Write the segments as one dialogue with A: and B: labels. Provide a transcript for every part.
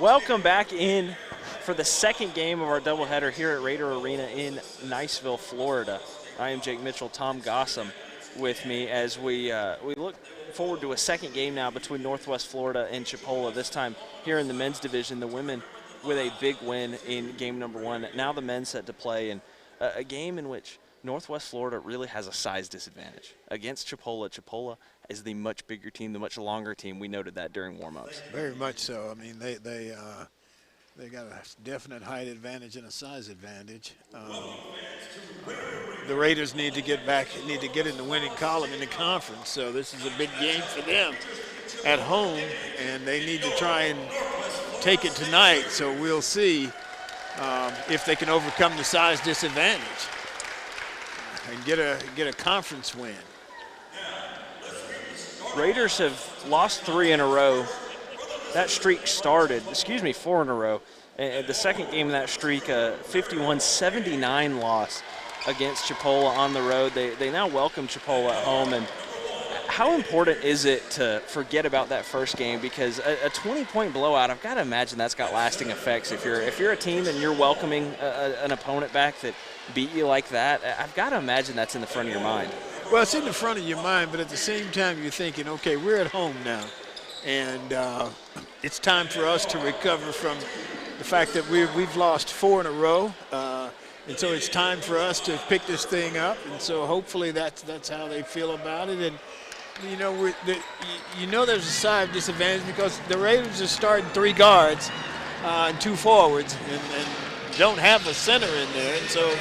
A: Welcome back in for the second game of our doubleheader here at Raider Arena in Niceville, Florida. I am Jake Mitchell, Tom Gossam with me as we look forward to a second game now between Northwest Florida and Chipola, this time here in the men's division. The women with a big win in game number one. Now the men set to play in a game in which Northwest Florida really has a size disadvantage against Chipola. Chipola is the much bigger team, the much longer team. We noted that during warm-ups.
B: Very much so. I mean, they got a definite height advantage and a size advantage. The Raiders need to get in the winning column in the conference. So this is a big game for them at home, and they need to try and take it tonight. So we'll see if they can overcome the size disadvantage and get a conference win.
A: Raiders have lost 3 in a row. That streak started, 4 in a row. And the second game of that streak, a 51-79 loss against Chipola on the road. They now welcome Chipola at home. And how important is it to forget about that first game? Because a 20-point blowout, I've got to imagine that's got lasting effects. If you're a team and you're welcoming an opponent back that beat you like that, I've got to imagine that's in the front of your mind.
B: Well, it's in the front of your mind, but at the same time you're thinking, okay, we're at home now. And it's time for us to recover from the fact that we've lost 4 in a row. And so it's time for us to pick this thing up. And so hopefully that's how they feel about it. And, there's a side disadvantage because the Raiders are starting 3 guards and 2 forwards and don't have a center in there. And so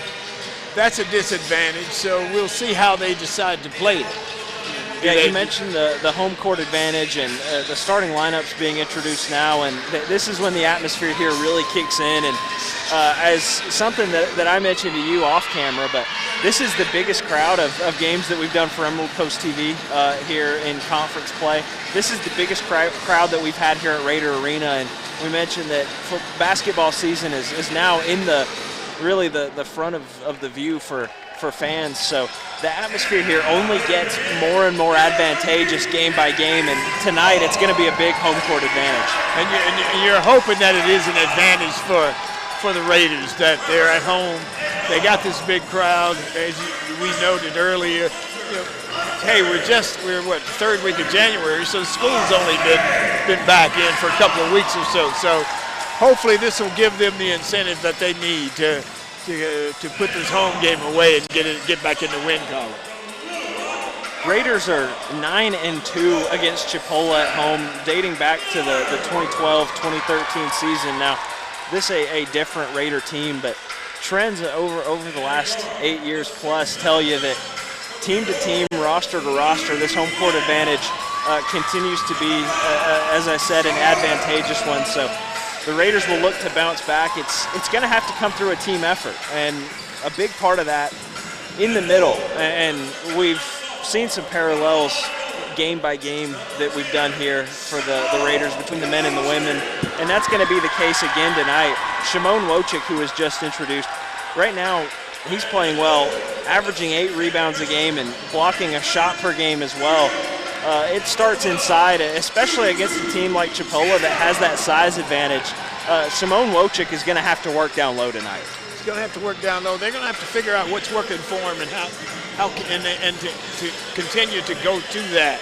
B: that's a disadvantage. So we'll see how they decide to play it.
A: Yeah, you mentioned the home court advantage and the starting lineups being introduced now, and this is when the atmosphere here really kicks in. And as something that I mentioned to you off camera, but this is the biggest crowd of games that we've done for Emerald Coast TV here in conference play. This is the biggest crowd that we've had here at Raider Arena, and we mentioned that basketball season is now in the front of the view for fans. So the atmosphere here only gets more and more advantageous game by game, and tonight it's going to be a big home court advantage.
B: And you're hoping that it is an advantage for the Raiders, that they're at home. They got this big crowd, as we noted earlier. Hey, we're what, the 3rd week of January, so school's only been back in for a couple of weeks or so. So hopefully this will give them the incentive that they need to put this home game away and get back in the win column.
A: Raiders are 9-2 against Chipola at home, dating back to the 2012-2013 season. Now, this is a different Raider team, but trends over the last 8 years plus tell you that team to team, roster to roster, this home court advantage continues to be, as I said, an advantageous one. So the Raiders will look to bounce back. It's going to have to come through a team effort, and a big part of that in the middle. And we've seen some parallels game by game that we've done here for the Raiders between the men and the women, and that's going to be the case again tonight. Shimon Wojcik, who was just introduced, right now he's playing well, averaging 8 rebounds a game and blocking a shot per game as well. It starts inside, especially against a team like Chipola that has that size advantage. Shimon Wojcik is going to have to work down low tonight.
B: He's going to have to work down low. They're going to have to figure out what's working for him and to continue to go to that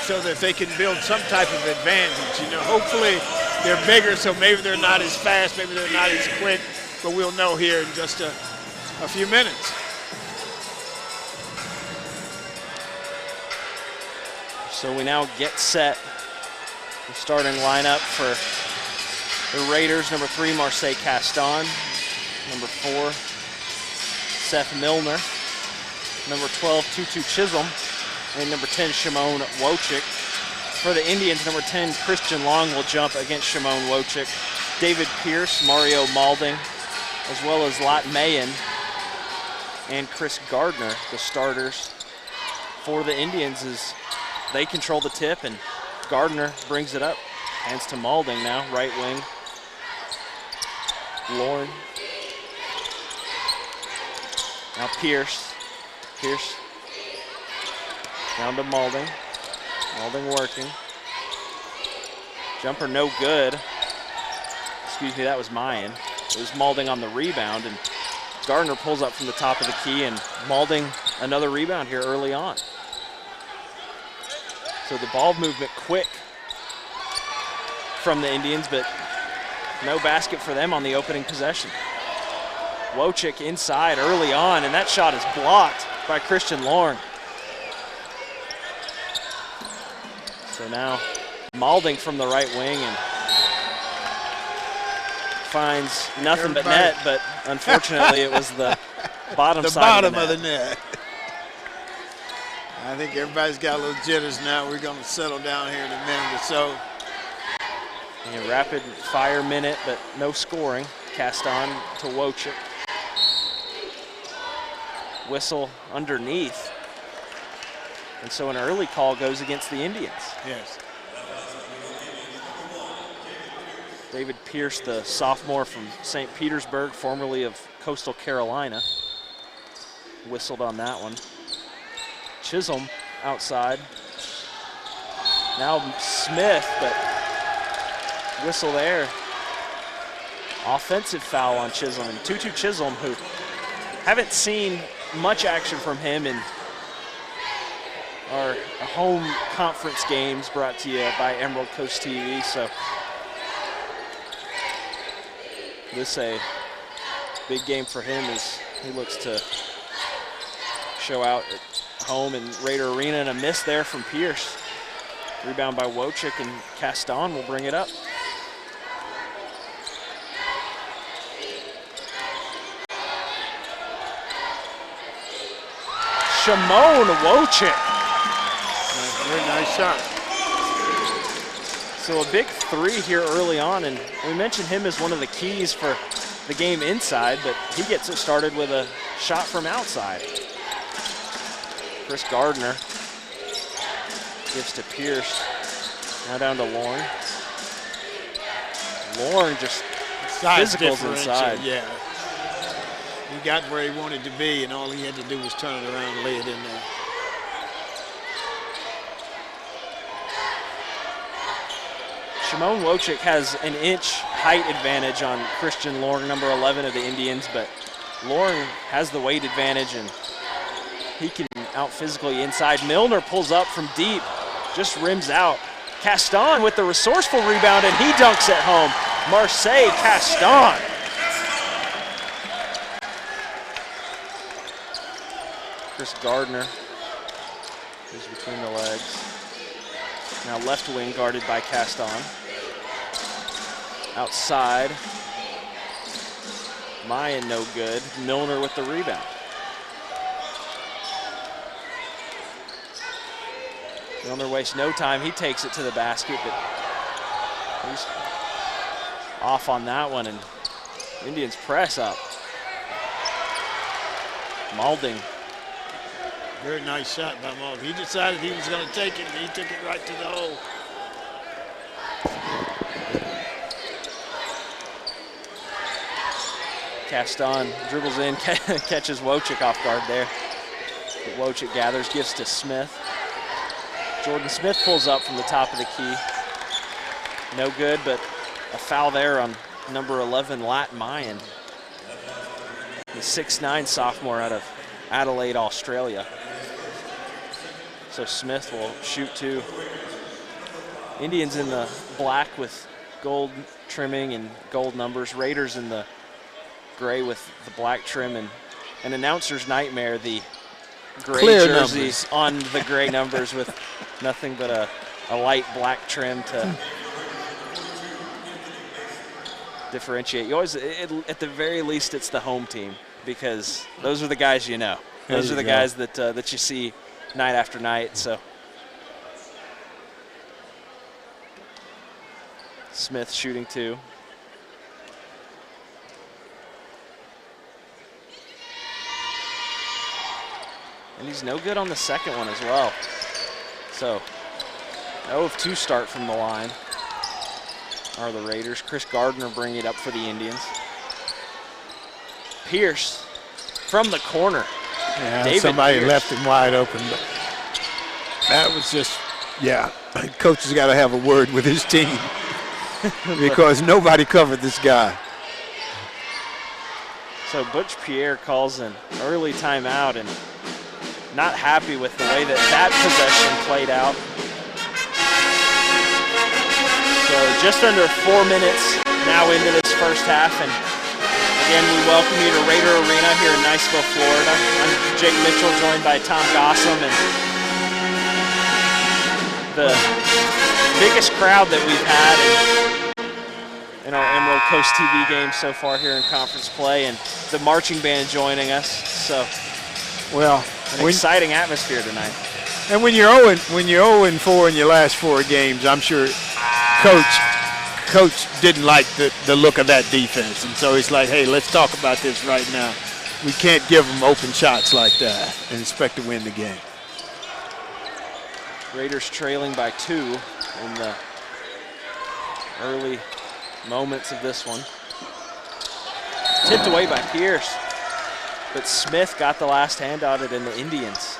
B: so that they can build some type of advantage. Hopefully they're bigger, so maybe they're not as fast, maybe they're not as quick, but we'll know here in just a few minutes.
A: So we now get set. The starting lineup for the Raiders: number 3, Marseille Caston; number 4, Seth Milner; number 12, Tutu Chisholm; and number 10, Shimon Wojcik. For the Indians, number 10, Christian Long will jump against Shimon Wojcik. David Pierce, Mario Malding, as well as Lot Mayen and Chris Gardner, the starters for the Indians, as they control the tip, and Gardner brings it up. Hands to Malding now, right wing. Lauren. Now Pierce. Pierce down to Malding. Malding working. Jumper no good. excuse me, that was Mayan. It was Malding on the rebound, and Gardner pulls up from the top of the key, and Malding another rebound here early on. So the ball movement quick from the Indians, but no basket for them on the opening possession. Wojcik inside early on, and that shot is blocked by Christian Lorne. So now Malding from the right wing and finds nothing but net, but unfortunately it was the bottom side of the net.
B: I think everybody's got a little jitters now. We're going to settle down here in a minute or so.
A: A rapid fire minute, but no scoring. Cast on to Wojcik. Whistle underneath. And so an early call goes against the Indians.
B: Yes.
A: David Pierce, the sophomore from St. Petersburg, formerly of Coastal Carolina, whistled on that one. Chisholm outside. Now Smith, but whistle there. Offensive foul on Chisholm. And Tutu Chisholm, who haven't seen much action from him in our home conference games brought to you by Emerald Coast TV. So this a big game for him as he looks to show out at home in Raider Arena, and a miss there from Pierce. Rebound by Wojcik, and Caston will bring it up. Shimon Wojcik.
B: Very nice shot.
A: So a big three here early on, and we mentioned him as one of the keys for the game inside, but he gets it started with a shot from outside. Chris Gardner gives to Pierce. Now down to Lorne. Lorne just physicals inside.
B: Yeah. He got where he wanted to be, and all he had to do was turn it around and lay it in there.
A: Shimon Wojcik has an inch height advantage on Christian Lorne, number 11 of the Indians, but Lorne has the weight advantage, and he can out-physically inside. Milner pulls up from deep, just rims out. Caston with the resourceful rebound, and he dunks it home. Marseille Caston. Chris Gardner is between the legs. Now left wing guarded by Caston. Outside. Mayan no good. Milner with the rebound. Milner wastes no time. He takes it to the basket, but he's off on that one, and Indians press up. Malding.
B: Very nice shot by Malding. He decided he was going to take it, and he took it right to the hole.
A: Caston dribbles in, catches Wojcik off guard there. But Wojcik gathers, gives to Smith. Jordan Smith pulls up from the top of the key. No good, but a foul there on number 11, Lat Mayan. The 6'9" sophomore out of Adelaide, Australia. So Smith will shoot two. Indians in the black with gold trimming and gold numbers. Raiders in the gray with the black trim, and an announcer's nightmare, the gray
B: Clear
A: jerseys
B: numbers
A: on the gray numbers with nothing but a light black trim to differentiate. You always, at the very least, it's the home team, because those are the guys you know. Those are the guys that that you see night after night. So Smith shooting two. And he's no good on the second one as well. So 0 of 2 start from the line are the Raiders. Chris Gardner bringing it up for the Indians. Pierce from the corner.
B: Yeah,
A: David
B: somebody
A: Pierce
B: left him wide open, but that was just, yeah, coach has got to have a word with his team. because nobody covered this guy.
A: So Butch Pierre calls an early timeout and not happy with the way that possession played out. So just under 4 minutes now into this first half, and again, we welcome you to Raider Arena here in Niceville, Florida. I'm Jake Mitchell, joined by Tom Gossam, and the biggest crowd that we've had in our Emerald Coast TV games so far here in conference play, and the marching band joining us. So,
B: well,
A: an exciting atmosphere tonight.
B: And when you're 0-4 in your last 4 games, I'm sure Coach didn't like the look of that defense, and so he's like, hey, let's talk about this right now. We can't give them open shots like that and expect to win the game.
A: Raiders trailing by 2 in the early moments of this one. Tipped away by Pierce, but Smith got the last hand on it, and the Indians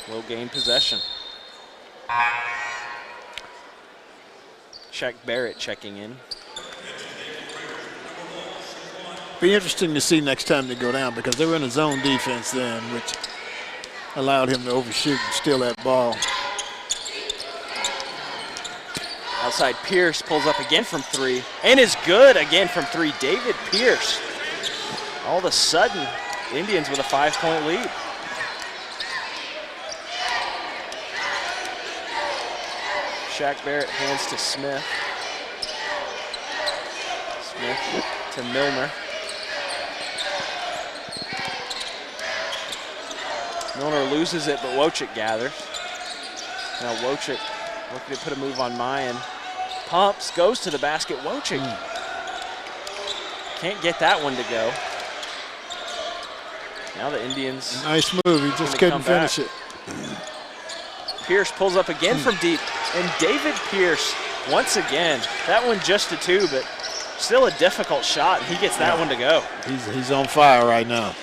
A: will gain possession. Shaq Barrett checking in.
B: Be interesting to see next time they go down, because they were in a zone defense then, which allowed him to overshoot and steal that ball.
A: Outside Pierce pulls up again from 3 and is good again from 3. David Pierce. All of a sudden, Indians with a 5-point lead. Shaq Barrett hands to Smith. Smith to Milner. Milner loses it, but Wojcik gathers. Now Wojcik looking to put a move on Mayan. Pumps, goes to the basket. Wojcik can't get that one to go. Now the Indians.
B: Nice move, he just couldn't finish it.
A: Pierce pulls up again from deep, and David Pierce, once again, that one just a 2, but still a difficult shot, and he gets that one to go.
B: He's on fire right now.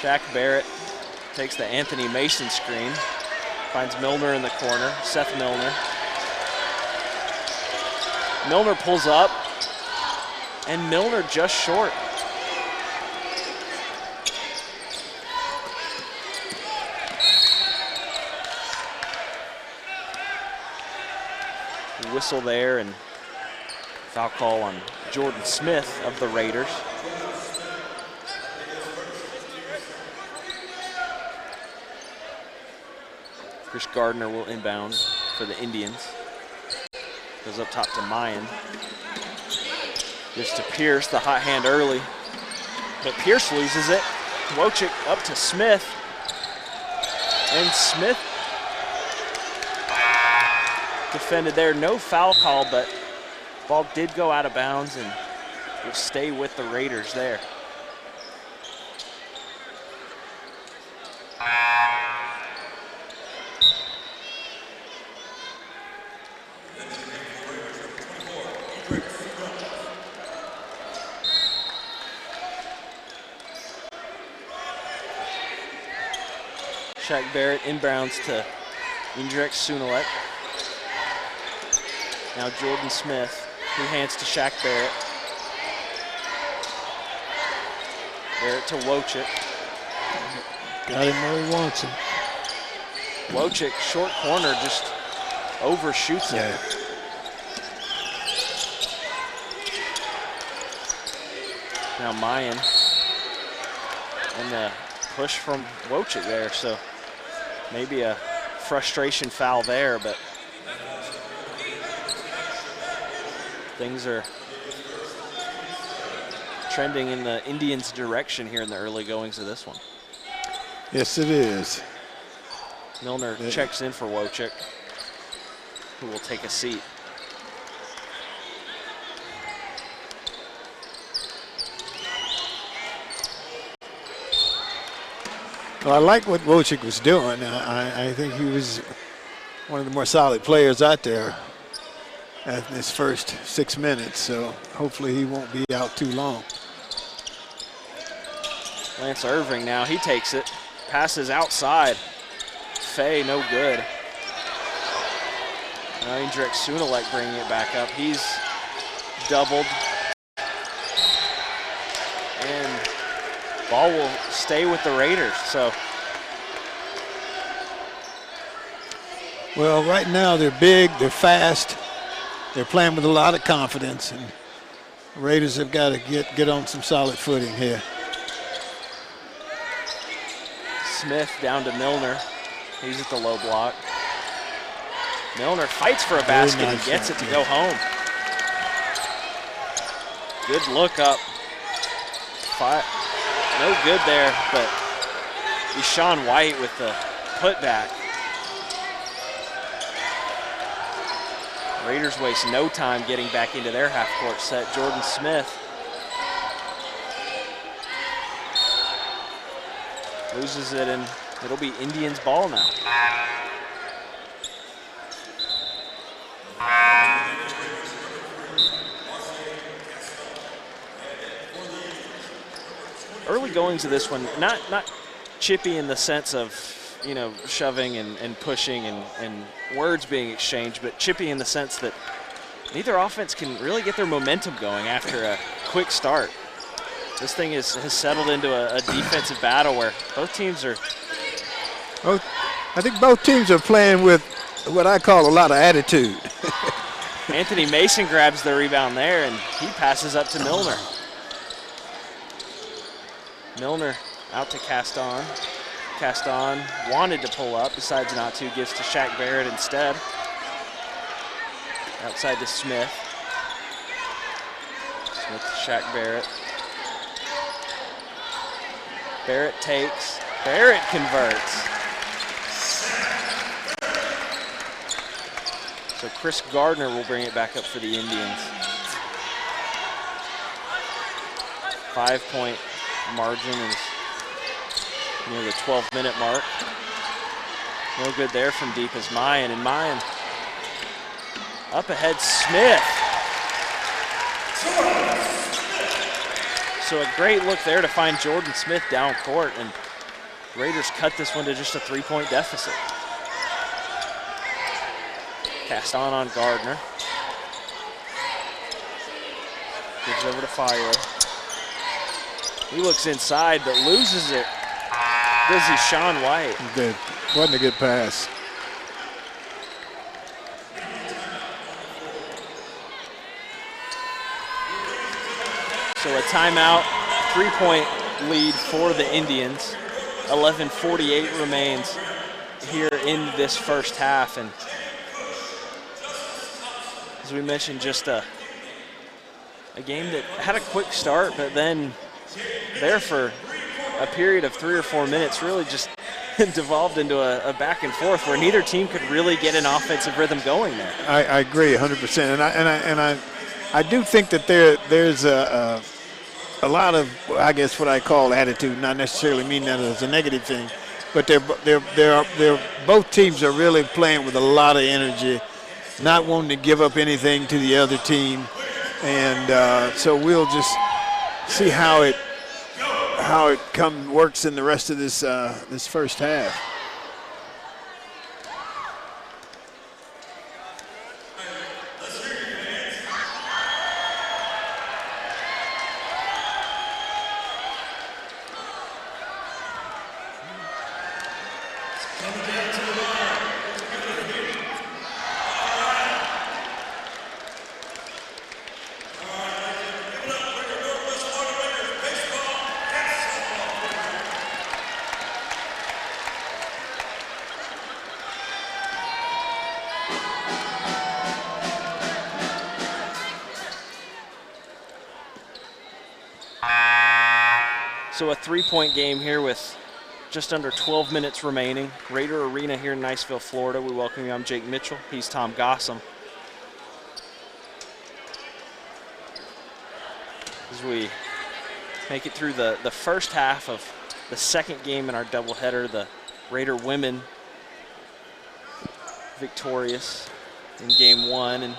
A: Shaq Barrett takes the Anthony Mason screen, finds Milner in the corner, Seth Milner. Milner pulls up, and Milner just short. Whistle there, and foul call on Jordan Smith of the Raiders. Chris Gardner will inbound for the Indians. Goes up top to Mayan. Gives to Pierce, the hot hand early. But Pierce loses it. Wojcik up to Smith. And Smith defended there. No foul call, but ball did go out of bounds and will stay with the Raiders there. Shaq Barrett inbounds to Indrek Sunilek. Now Jordan Smith, who hands to Shaq Barrett. Barrett to Wojcik.
B: Got him where he wants him.
A: Wojcik, short corner, just overshoots it. Now Mayan. And the push from Wojcik there, so maybe a frustration foul there, but things are trending in the Indians' direction here in the early goings of this one.
B: Yes, it is.
A: Milner checks in for Wojcik, who will take a seat.
B: Well, I like what Wojcik was doing. I think he was one of the more solid players out there at this first 6 minutes, so hopefully he won't be out too long.
A: Lance Irving now, he takes it, passes outside. Fay, no good. Indrek Sunilek bringing it back up. He's doubled. And ball will stay with the Raiders. So,
B: well, right now they're big, they're fast, they're playing with a lot of confidence, and the Raiders have got to get on some solid footing here.
A: Smith down to Milner. He's at the low block. Milner fights for a basket and gets it to go home. Good look up. No good there, but Deshaun White with the putback. Raiders waste no time getting back into their half-court set. Jordan Smith loses it, and it'll be Indians ball now. Early goings of this one, not chippy in the sense of, shoving and pushing and words being exchanged, but chippy in the sense that neither offense can really get their momentum going after a quick start. This thing has settled into a defensive battle where both teams are.
B: I think both teams are playing with what I call a lot of attitude.
A: Anthony Mason grabs the rebound there, and he passes up to Milner. Milner out to Caston. Caston wanted to pull up, decides not to, gives to Shaq Barrett instead. Outside to Smith. Smith to Shaq Barrett. Barrett takes. Barrett converts. So Chris Gardner will bring it back up for the Indians. 5-point margin is near the 12-minute mark. No good there from deep as Mayan, and Mayan up ahead, Smith. So a great look there to find Jordan Smith down court, and Raiders cut this one to just a 3-point deficit. Caston on Gardner. Gives over to Fire. He looks inside but loses it. Does he, Sean White?
B: Good. Wasn't a good pass.
A: So a timeout, 3-point lead for the Indians. 11:48 remains here in this first half, and as we mentioned, just a game that had a quick start, but then there for a period of 3 or 4 minutes really just devolved into a back and forth where neither team could really get an offensive rhythm going there.
B: I agree 100%, and I do think that there's a lot of, I guess, what I call attitude. Not necessarily mean that as a negative thing, but they're both teams are really playing with a lot of energy, not wanting to give up anything to the other team, and so we'll just see how it works in the rest of this first half.
A: So a 3-point game here with just under 12 minutes remaining. Raider Arena here in Niceville, Florida. We welcome you. I'm Jake Mitchell. He's Tom Gossam. As we make it through the first half of the second game in our doubleheader, the Raider women victorious in game 1, and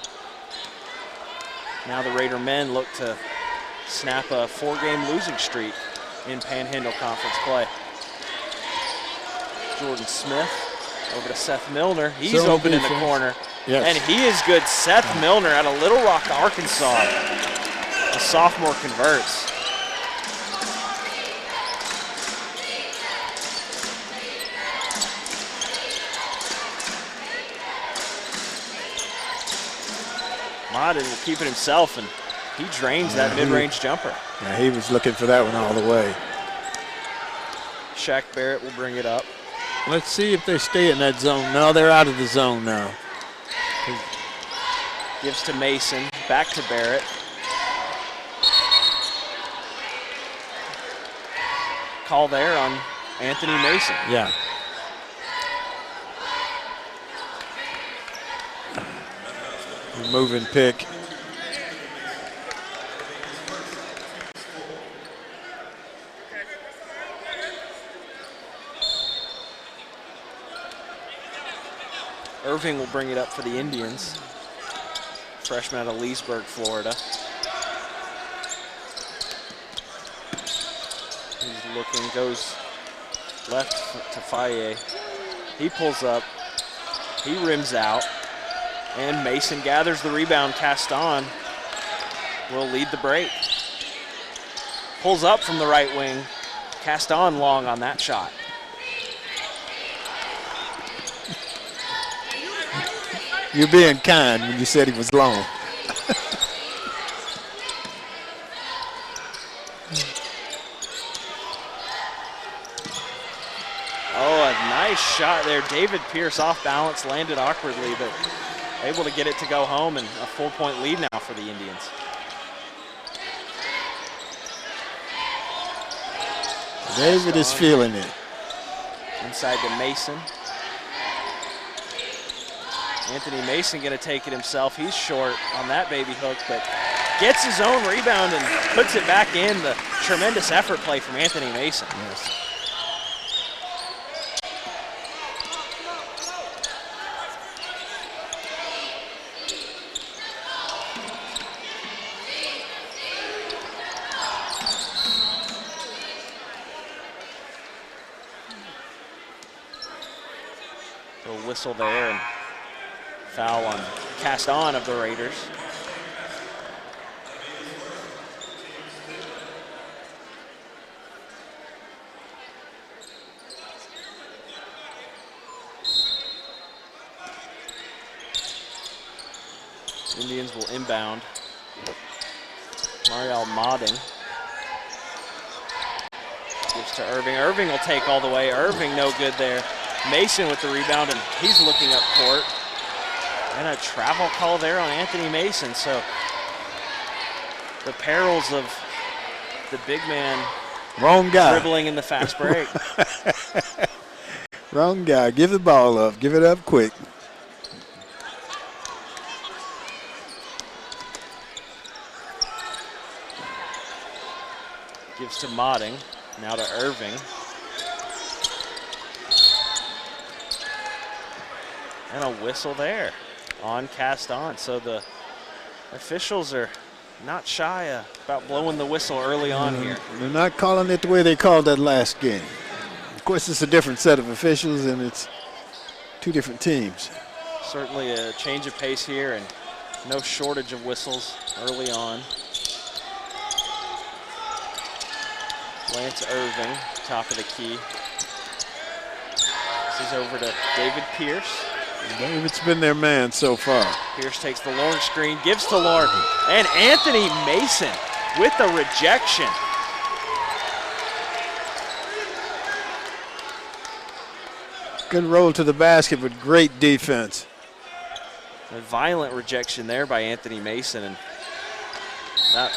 A: now the Raider men look to snap a 4-game losing streak in Panhandle Conference play. Jordan Smith Over to Seth Milner. He's
C: Zone
A: open in the
C: defense.
A: corner.
C: Yes.
A: And he is good. Seth Milner out of Little Rock, Arkansas. The sophomore converts. Modin will keep it himself, and he drains that mid-range jumper.
C: Yeah, he was looking for that one all the way.
A: Shaq Barrett will bring it up.
C: Let's see if they stay in that zone. No, they're out of the zone now.
A: Gives to Mason, back to Barrett. Call there on Anthony Mason.
C: Yeah. Moving pick.
A: Irving will bring it up for the Indians. Freshman out of Leesburg, Florida. He's looking, goes left to Faye. He pulls up, he rims out, and Mason gathers the rebound. Caston will lead the break. Pulls up from the right wing. Caston long on that shot.
C: You're being kind when you said he was long.
A: Oh, a nice shot there. David Pierce off balance, landed awkwardly, but able to get it to go home, and a 4-point lead now for the Indians.
C: David is feeling it.
A: Inside to Mason. Anthony Mason going to take it himself. He's short on that baby hook, but gets his own rebound and puts it back in. The tremendous effort play from Anthony Mason.
C: Yes.
A: So whistle there and foul on Caston of the Raiders. Indians will inbound. Mariel Modding gives to Irving. Irving will take all the way. Irving no good there. Mason with the rebound, and he's looking up court. And a travel call there on Anthony Mason. So the perils of the big man
C: Wrong guy.
A: dribbling in the fast break.
C: Wrong guy. Give the ball up. Give it up quick.
A: Gives to Modding, now to Irving. And a whistle there on Caston. So the officials are not shy about blowing the whistle early on here.
C: They're not calling it the way they called that last game. Of course, it's a different set of officials, and it's two different teams.
A: Certainly a change of pace here, and no shortage of whistles early on. Lance Irving, top of the key. This is over to David Pierce.
C: David's been their man so far.
A: Pierce takes the Lorne screen, gives to Lorne, and Anthony Mason with the rejection.
C: Good roll to the basket, but great defense.
A: A violent rejection there by Anthony Mason, and that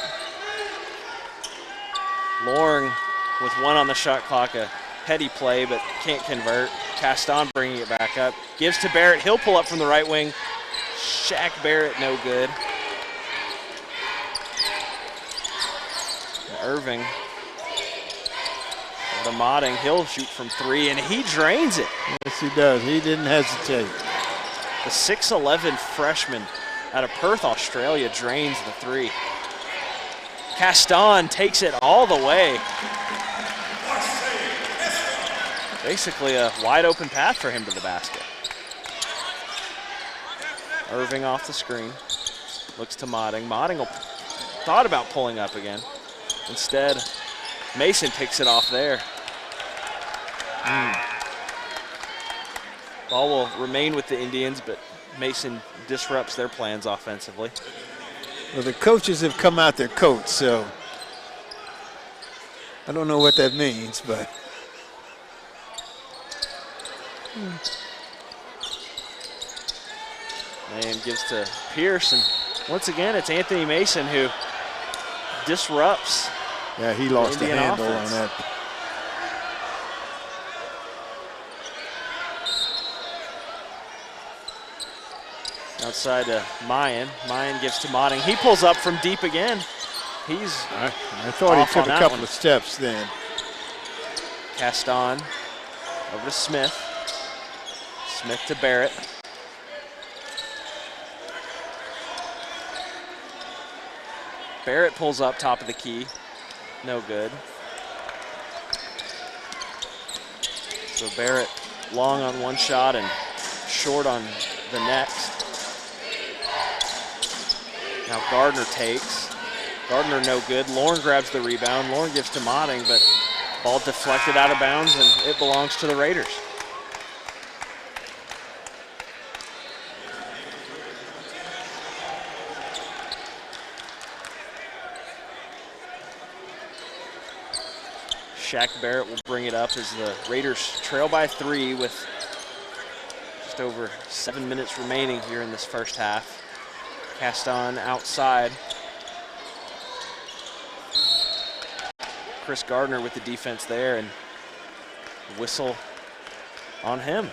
A: Lorne with one on the shot clock, a heady play, but can't convert. Caston bringing it back up. Gives to Barrett. He'll pull up from the right wing. Shaq Barrett, no good. And Irving. The Modding, he'll shoot from three, and he drains it.
C: Yes, he does. He didn't hesitate.
A: The 6'11" freshman out of Perth, Australia, drains the three. Caston takes it all the way. Basically a wide open path for him to the basket. Irving off the screen. Looks to Modding. Modding thought about pulling up again. Instead, Mason picks it off there. Ball will remain with the Indians, but Mason disrupts their plans offensively.
C: Well, the coaches have come out their coats, so I don't know what that means, but.
A: And gives to Pierce, and once again, it's Anthony Mason who disrupts.
C: Yeah, he lost the
A: Indian
C: handle
A: offense.
C: on that.
A: Outside to Mayan. Mayan gives to Modding. He pulls up from deep again. He's
C: I thought he
A: off
C: took
A: on
C: a
A: that
C: couple
A: one.
C: of steps then.
A: Caston over to Smith. Smith to Barrett. Barrett pulls up top of the key. No good. So Barrett long on one shot and short on the next. Now Gardner takes. Gardner no good. Lauren grabs the rebound. Lauren gives to Modding, but ball deflected out of bounds, and it belongs to the Raiders. Shaq Barrett will bring it up as the Raiders trail by 3 with just over 7 minutes remaining here in this first half. Caston outside. Chris Gardner with the defense there, and whistle on him.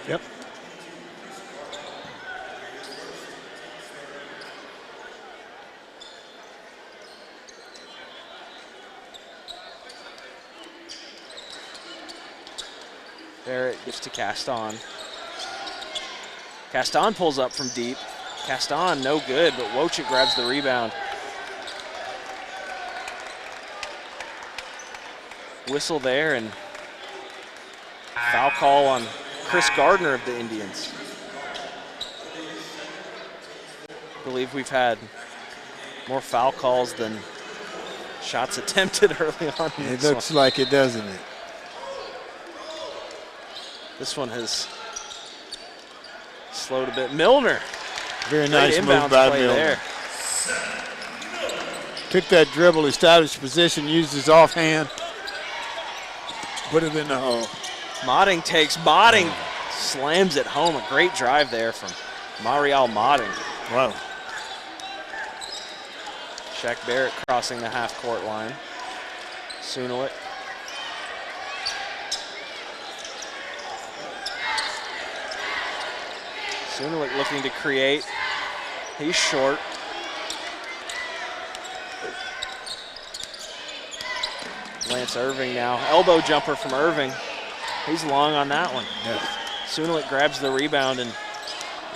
C: Yep.
A: Barrett gives to Caston. Caston pulls up from deep. Caston no good, but Wojcik grabs the rebound. Whistle there, and foul call on Chris Gardner of the Indians. I believe we've had more foul calls than shots attempted early on in
C: It
A: this
C: looks
A: one.
C: like it, doesn't it?
A: This one has slowed a bit. Milner.
C: Very
A: Great
C: nice move
A: inbounds
C: by
A: play
C: Milner.
A: there.
C: Took that dribble, established position, used his offhand, put it in the hole.
A: Modding takes. Modding slams it home. A great drive there from Marial Modding.
C: Wow.
A: Shaq Barrett crossing the half-court line. Sunulik. Sunulik looking to create. He's short. Lance Irving now. Elbow jumper from Irving. He's long on that one.
C: Yes.
A: Sunulik grabs the rebound, and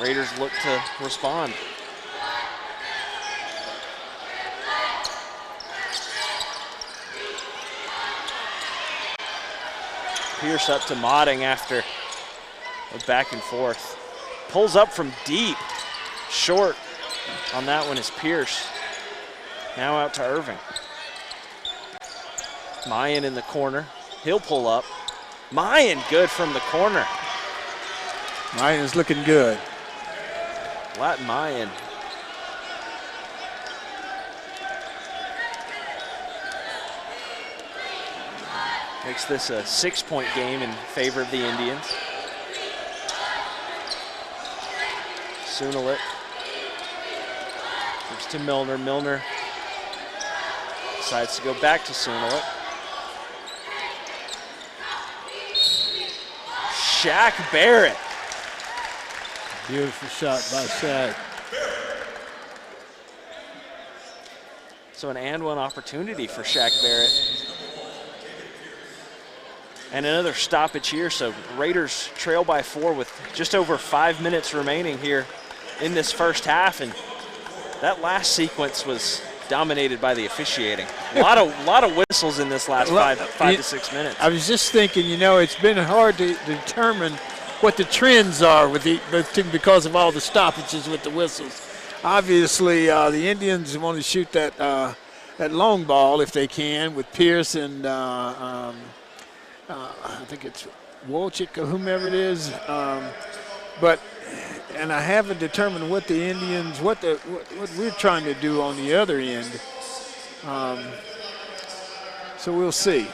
A: Raiders look to respond. Pierce up to Modding after a back and forth. Pulls up from deep. Short on that one is Pierce. Now out to Irving. Mayan in the corner. He'll pull up. Mayan good from the corner.
C: Mayan's looking good.
A: Latin Mayan. Makes this a 6-point game in favor of the Indians. Sunulik. Gives to Milner. Milner decides to go back to Sunulik. Shaq Barrett.
C: Beautiful shot by Shaq.
A: So an and one opportunity for Shaq Barrett. And another stoppage here, so Raiders trail by 4 with just over 5 minutes remaining here in this first half, and that last sequence was dominated by the officiating. A lot of whistles in this last five to 6 minutes.
C: I was just thinking, you know, it's been hard to determine
B: what the trends are with the because of all the stoppages with the whistles. Obviously, the Indians want to shoot that long ball if they can with Pierce and I think it's Wolchik or whomever it is. And I haven't determined what the Indians, what we're trying to do on the other end. So we'll see.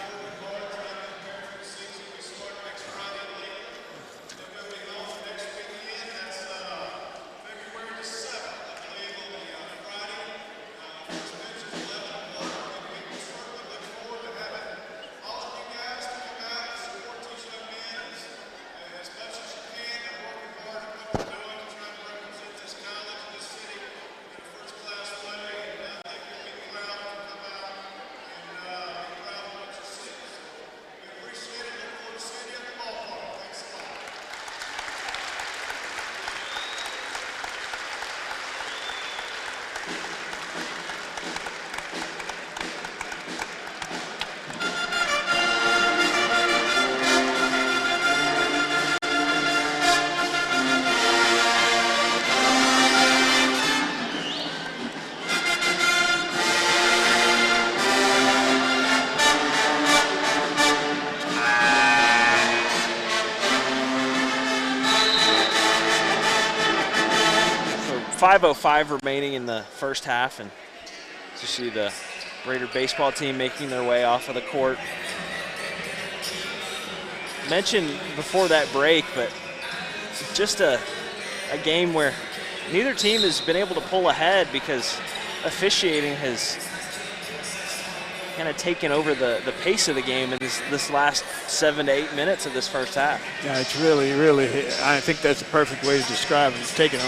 A: .505 remaining in the first half, and you see the Raider baseball team making their way off of the court. Mentioned before that break, but just a game where neither team has been able to pull ahead because officiating has kind of taken over the pace of the game in this last 7 to 8 minutes of this first half.
B: Yeah, it's really, I think that's a perfect way to describe it. It's taken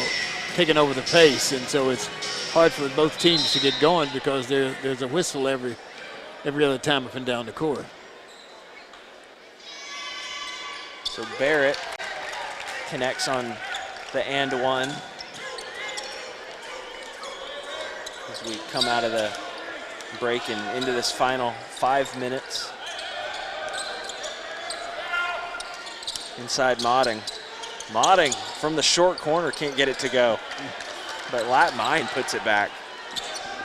B: over the pace, and so it's hard for both teams to get going because there's a whistle every other time up and down the court.
A: So Barrett connects on the and one as we come out of the break and into this final 5 minutes. Inside Modding. Modding from the short corner can't get it to go, but Lat Mine puts it back.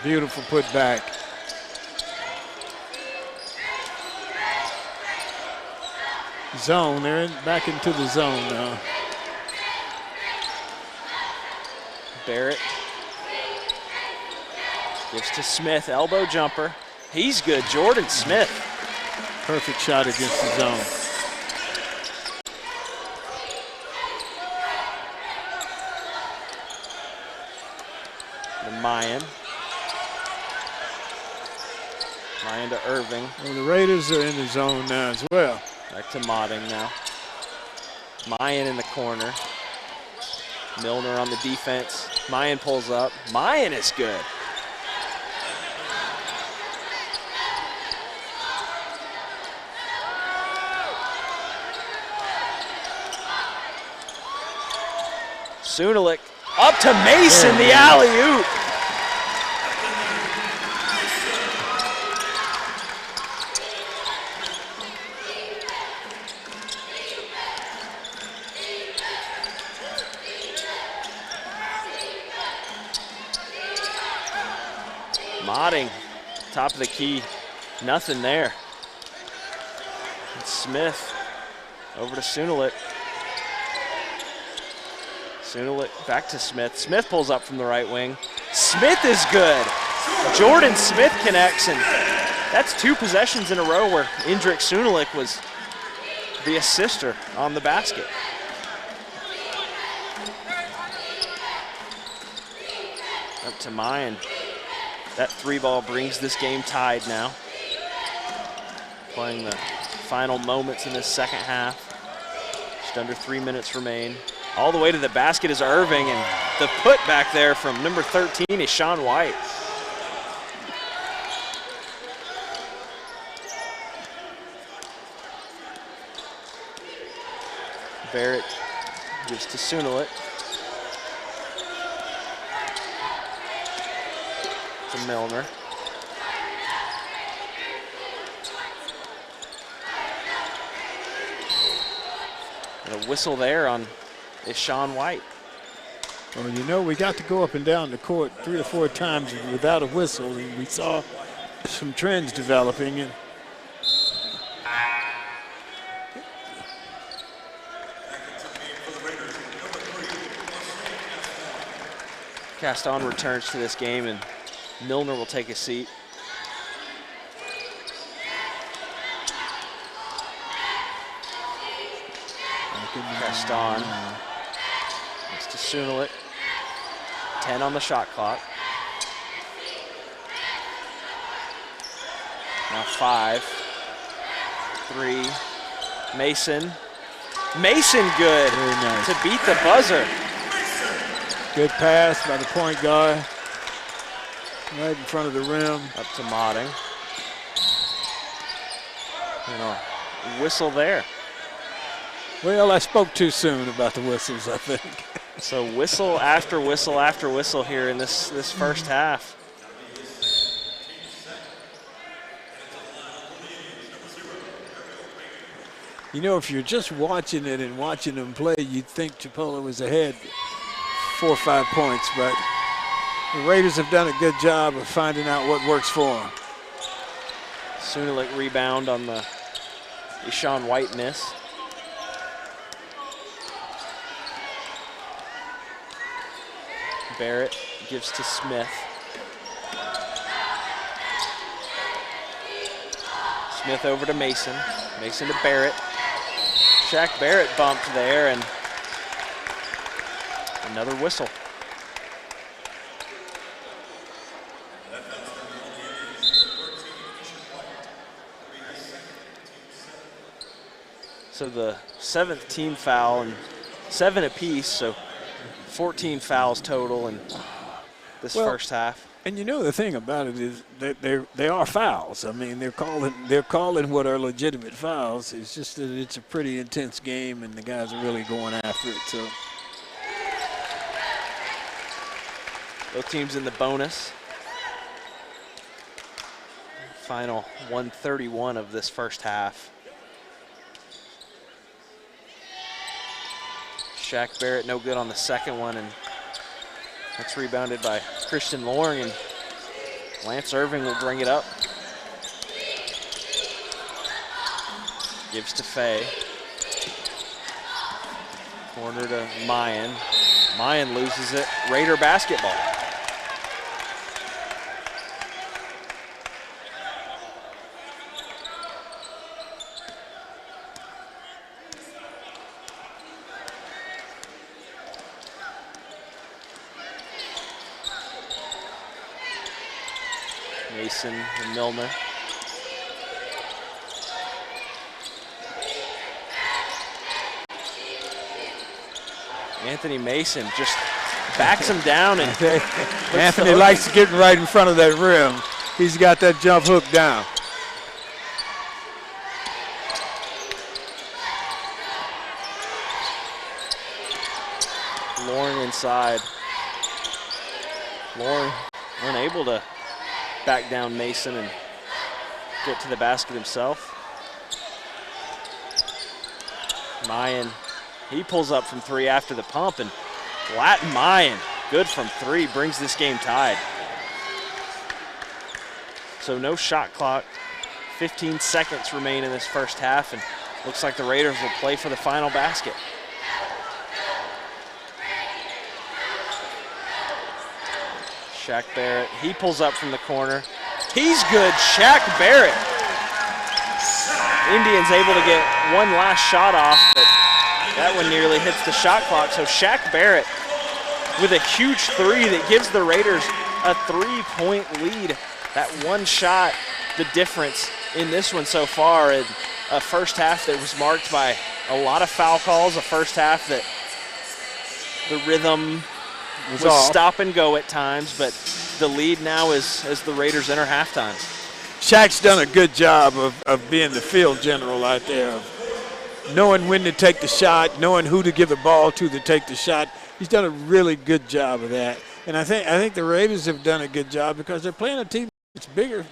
B: Beautiful put back. Zone, they're back into the zone now.
A: Barrett gives to Smith, elbow jumper. He's good, Jordan Smith.
B: Perfect shot against the zone.
A: Mayan to Irving.
B: Well, the Raiders are in the zone now as well.
A: Back to Modding now. Mayan in the corner. Milner on the defense. Mayan pulls up. Mayan is good. Sunalik up to Mason, the alley-oop. Modding, top of the key, nothing there. And Smith over to Sunalik. Sunalik back to Smith. Smith pulls up from the right wing. Smith is good. Jordan Smith connects, and that's 2 possessions in a row where Indrik Sunalik was the assister on the basket. Up to Mayan. That 3-ball brings this game tied now. Playing the final moments in this second half. Just under 3 minutes remain. All the way to the basket is Irving, and the put back there from number 13 is Sean White. Barrett gives to Sunalik. To Milner. And a whistle there on Ishawn White.
C: Well, you know, we got to go up and down the court 3 or 4 times without a whistle, and we saw some trends developing. And
A: Caston returns to this game, and Milner will take a seat. Caston needs to Sunulik. 10 on the shot clock. Now 5, 3, Mason. Mason good
C: very nice
A: to beat the buzzer.
C: Good pass by the point guard. Right in front of the rim.
A: Up to Modding. And a whistle there.
C: Well, I spoke too soon about the whistles, I think.
A: So whistle after whistle after whistle here in this first half.
C: You know, if you're just watching it and watching them play, you'd think Chipola was ahead 4 or 5 points, but the Raiders have done a good job of finding out what works for them.
A: Sunulik rebound on the Ishawn White miss. Barrett gives to Smith. Smith over to Mason. Mason to Barrett. Shaq Barrett bumped there, and another whistle. So the 7th team foul, and 7 apiece, so 14 fouls total in this first half.
C: And you know the thing about it is that they are fouls. I mean, they're calling what are legitimate fouls. It's just that it's a pretty intense game, and the guys are really going after it. So
A: both teams in the bonus. Final 131 of this first half. Shaq Barrett no good on the second one, and that's rebounded by Christian Loring, and Lance Irving will bring it up. Gives to Fay. Corner to Mayan. Mayan loses it. Raider basketball. Mason and Milner. Anthony Mason just backs him down, and
C: Anthony likes getting right in front of that rim. He's got that jump hook down.
A: Loring inside. Loring unable to back down Mason and get to the basket himself. Mayan, he pulls up from 3 after the pump, and Latin Mayan, good from 3, brings this game tied. So no shot clock. 15 seconds remain in this first half, and looks like the Raiders will play for the final basket. Shaq Barrett, he pulls up from the corner. He's good, Shaq Barrett. Indians able to get one last shot off, but that one nearly hits the shot clock. So Shaq Barrett with a huge 3 that gives the Raiders a 3-point lead. That one shot, the difference in this one so far. In a first half that was marked by a lot of foul calls, a first half that the rhythm was stop and go at times, but the lead now is as the Raiders enter halftime.
C: Shaq's done a good job of being the field general out there, of knowing when to take the shot, knowing who to give the ball to take the shot. He's done a really good job of that. And I think the Raiders have done a good job because they're playing a team that's bigger,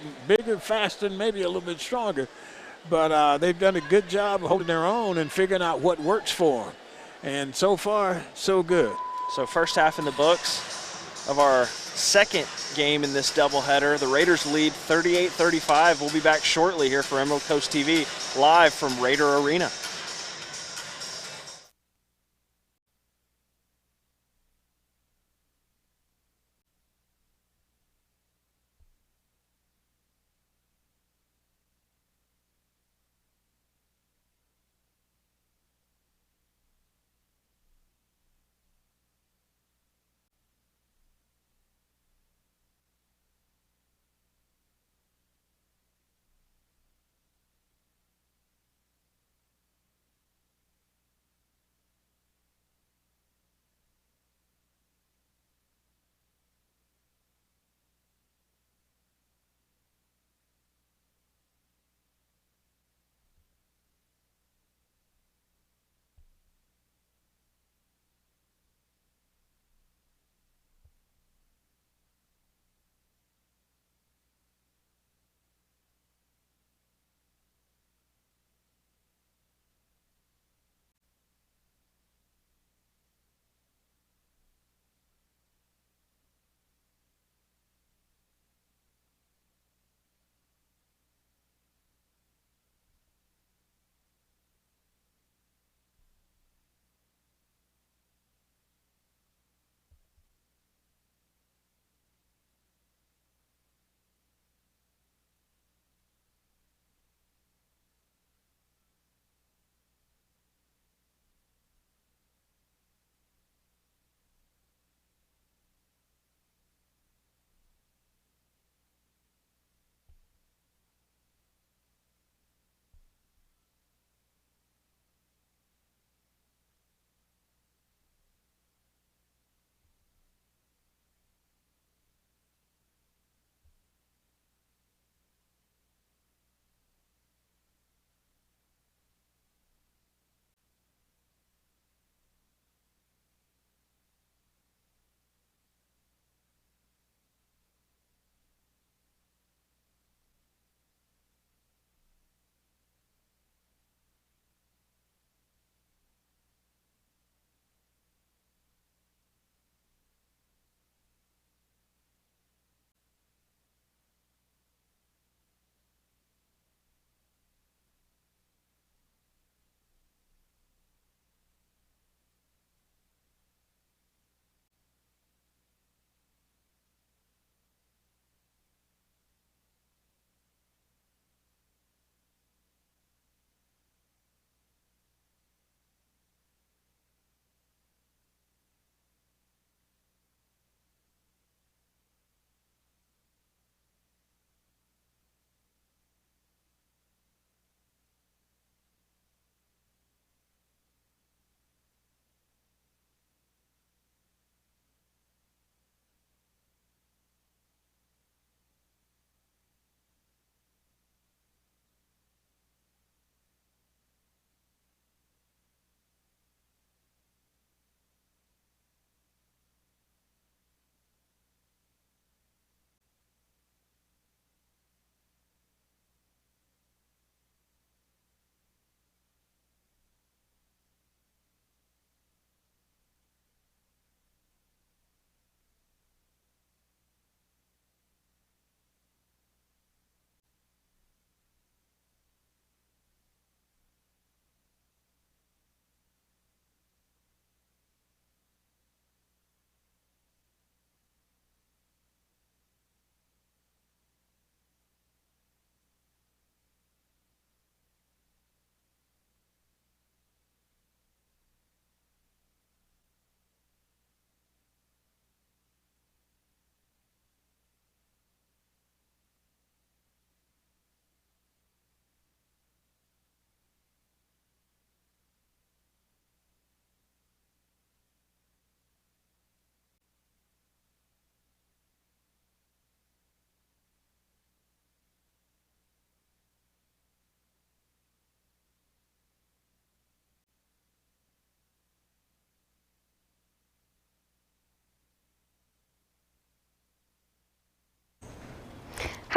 C: faster, and maybe a little bit stronger. but they've done a good job of holding their own and figuring out what works for them. And so far, so good.
A: So first half in the books of our second game in this doubleheader. The Raiders lead 38-35. We'll be back shortly here for Emerald Coast TV, live from Raider Arena.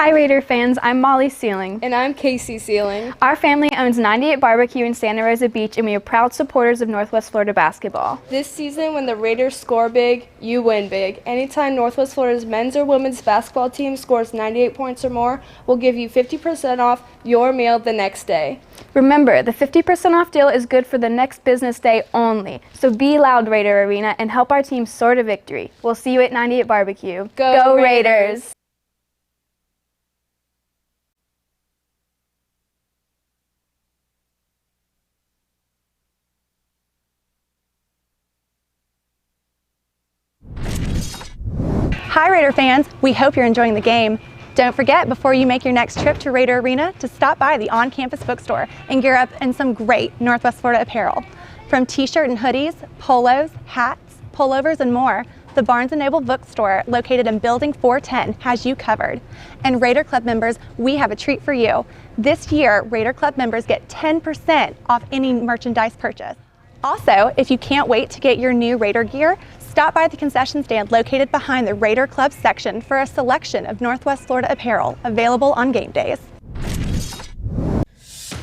D: Hi Raider fans, I'm Molly Sealing.
E: And I'm Casey Sealing.
D: Our family owns 98 Barbecue in Santa Rosa Beach, and we are proud supporters of Northwest Florida basketball.
E: This season, when the Raiders score big, you win big. Anytime Northwest Florida's men's or women's basketball team scores 98 points or more, we'll give you 50% off your meal the next day.
D: Remember, the 50% off deal is good for the next business day only. So be loud, Raider Arena, and help our team soar to victory. We'll see you at 98 Barbecue.
E: Go Raiders!
F: Hi Raider fans, we hope you're enjoying the game. Don't forget, before you make your next trip to Raider Arena, to stop by the on-campus bookstore and gear up in some great Northwest Florida apparel. From t-shirt and hoodies, polos, hats, pullovers, and more, the Barnes & Noble bookstore located in Building 410 has you covered. And Raider Club members, we have a treat for you. This year, Raider Club members get 10% off any merchandise purchase. Also, if you can't wait to get your new Raider gear, stop by the concession stand located behind the Raider Club section for a selection of Northwest Florida apparel available on game days.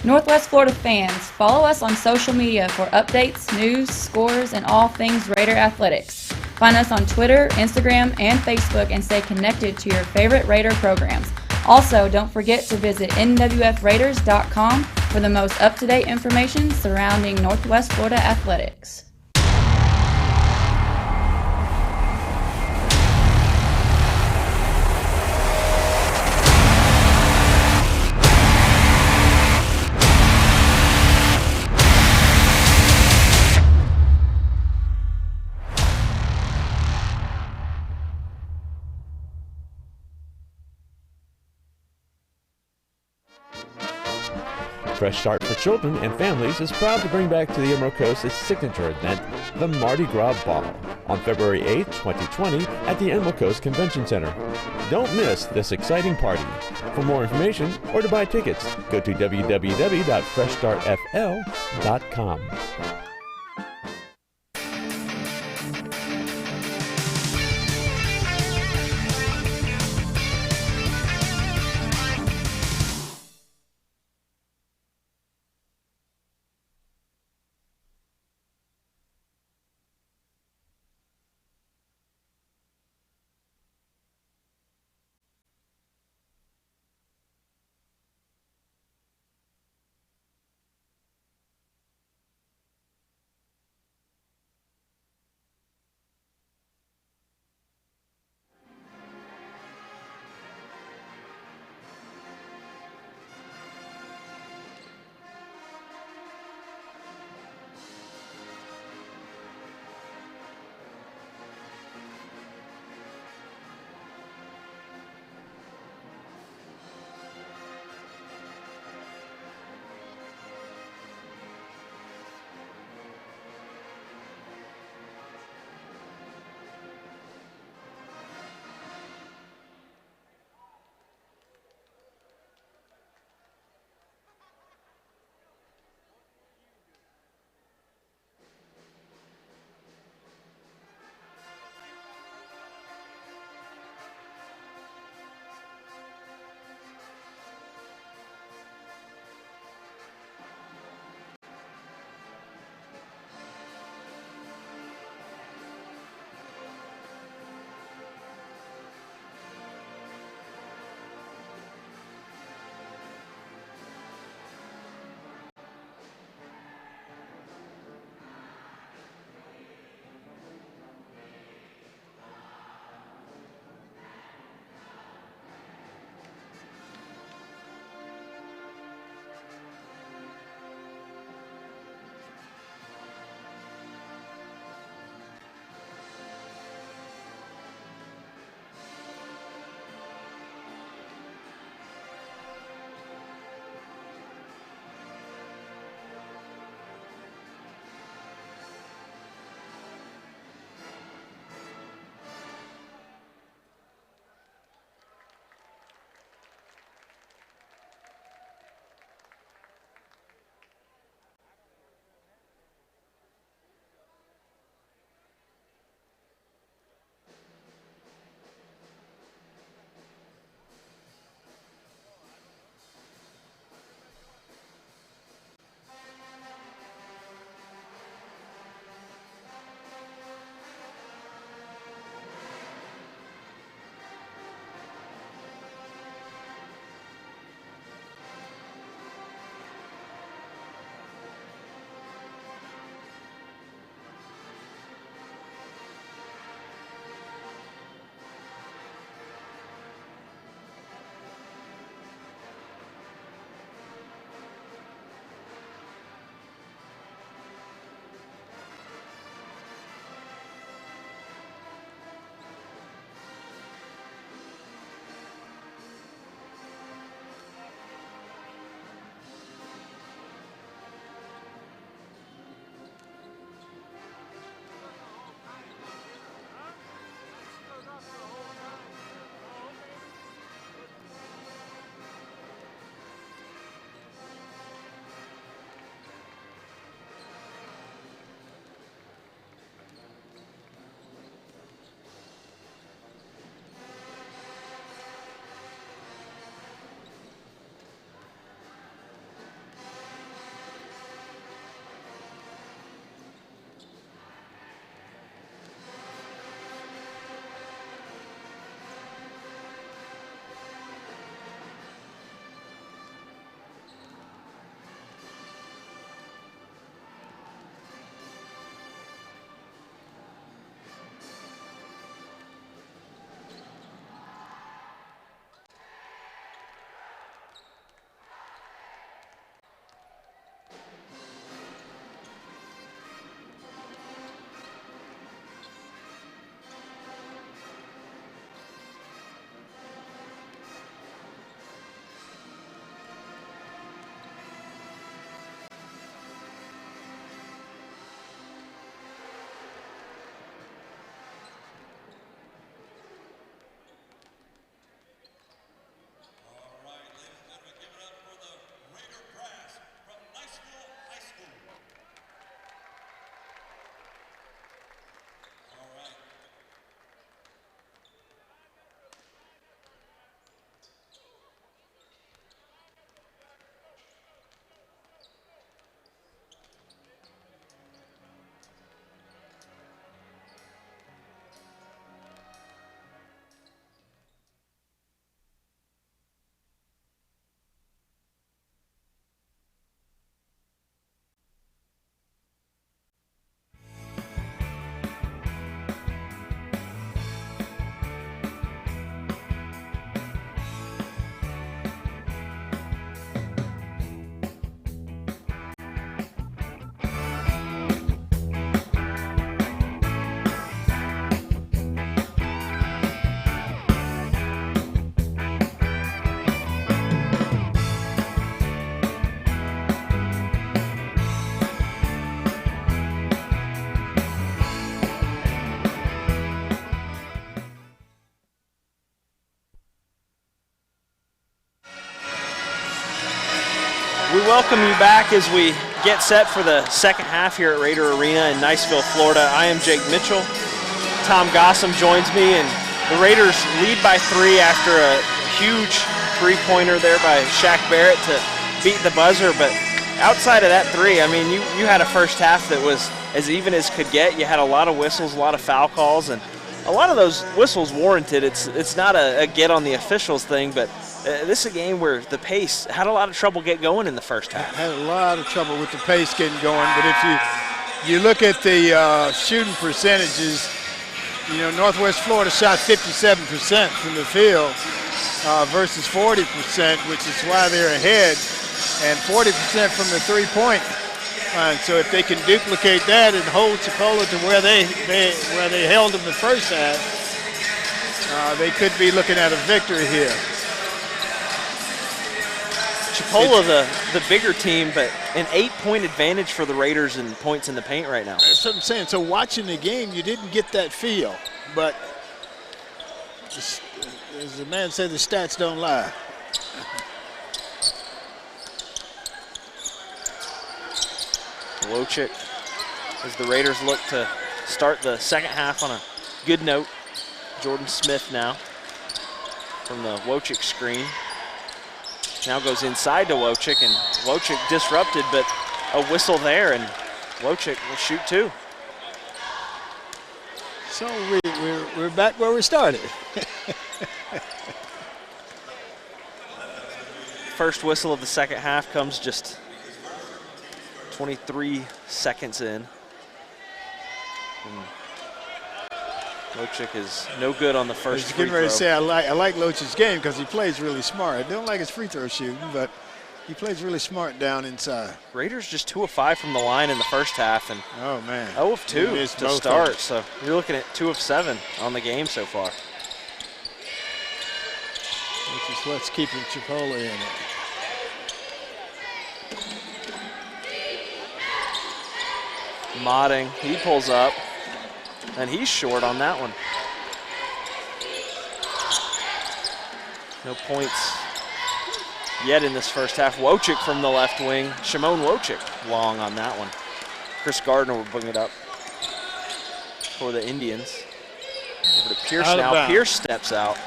G: Northwest Florida fans, follow us on social media for updates, news, scores, and all things Raider athletics. Find us on Twitter, Instagram, and Facebook and stay connected to your favorite Raider programs. Also, don't forget to visit nwfraiders.com for the most up-to-date information surrounding Northwest Florida athletics.
H: Fresh Start for Children and Families is proud to bring back to the Emerald Coast its signature event, the Mardi Gras Ball, on February 8, 2020 at the Emerald Coast Convention Center. Don't miss this exciting party. For more information or to buy tickets, go to www.freshstartfl.com.
A: welcome you back as we get set for the second half here at Raider Arena in Niceville, Florida. I am Jake Mitchell. Tom Gossam joins me, and the Raiders lead by 3 after a huge three-pointer there by Shaq Barrett to beat the buzzer. But outside of that 3, I mean, you had a first half that was as even as could get. You had a lot of whistles, a lot of foul calls, and a lot of those whistles warranted. It's not a get on the officials thing, but this is a game where the pace had a lot of trouble get going in the first half.
C: Had a lot of trouble with the pace getting going, but if you look at the shooting percentages, you know, Northwest Florida shot 57% from the field versus 40%, which is why they're ahead, and 40% from the three-point line. So if they can duplicate that and hold Chipola to where they held them the first half, they could be looking at a victory here.
A: Chipola, the bigger team, but an 8-point advantage for the Raiders in points in the paint right now.
C: That's what I'm saying. So watching the game, you didn't get that feel, but as the man said, the stats don't lie.
A: Wojcik, as the Raiders look to start the second half on a good note. Jordan Smith now from the Wojcik screen. Now goes inside to Wojcik, and Wojcik disrupted, but a whistle there, and Wojcik will shoot 2.
C: So we're back where we started.
A: First whistle of the second half comes just 23 seconds in. And Wojcik is no good on the first free throw.
C: Getting ready to say I like Loach's game because he plays really smart. I don't like his free throw shooting, but he plays really smart down inside.
A: Raiders just 2 of 5 from the line in the first half, and
C: oh man,
A: 0 of 2 to start. So you're looking at 2 of 7 on the game so far.
C: Which is what's keeping Chipola in it.
A: Modding, he pulls up, and he's short on that one. No points yet in this first half. Wojcik from the left wing. Shimon Wojcik long on that one. Chris Gardner will bring it up for the Indians. Over to Pierce now. Pierce steps out.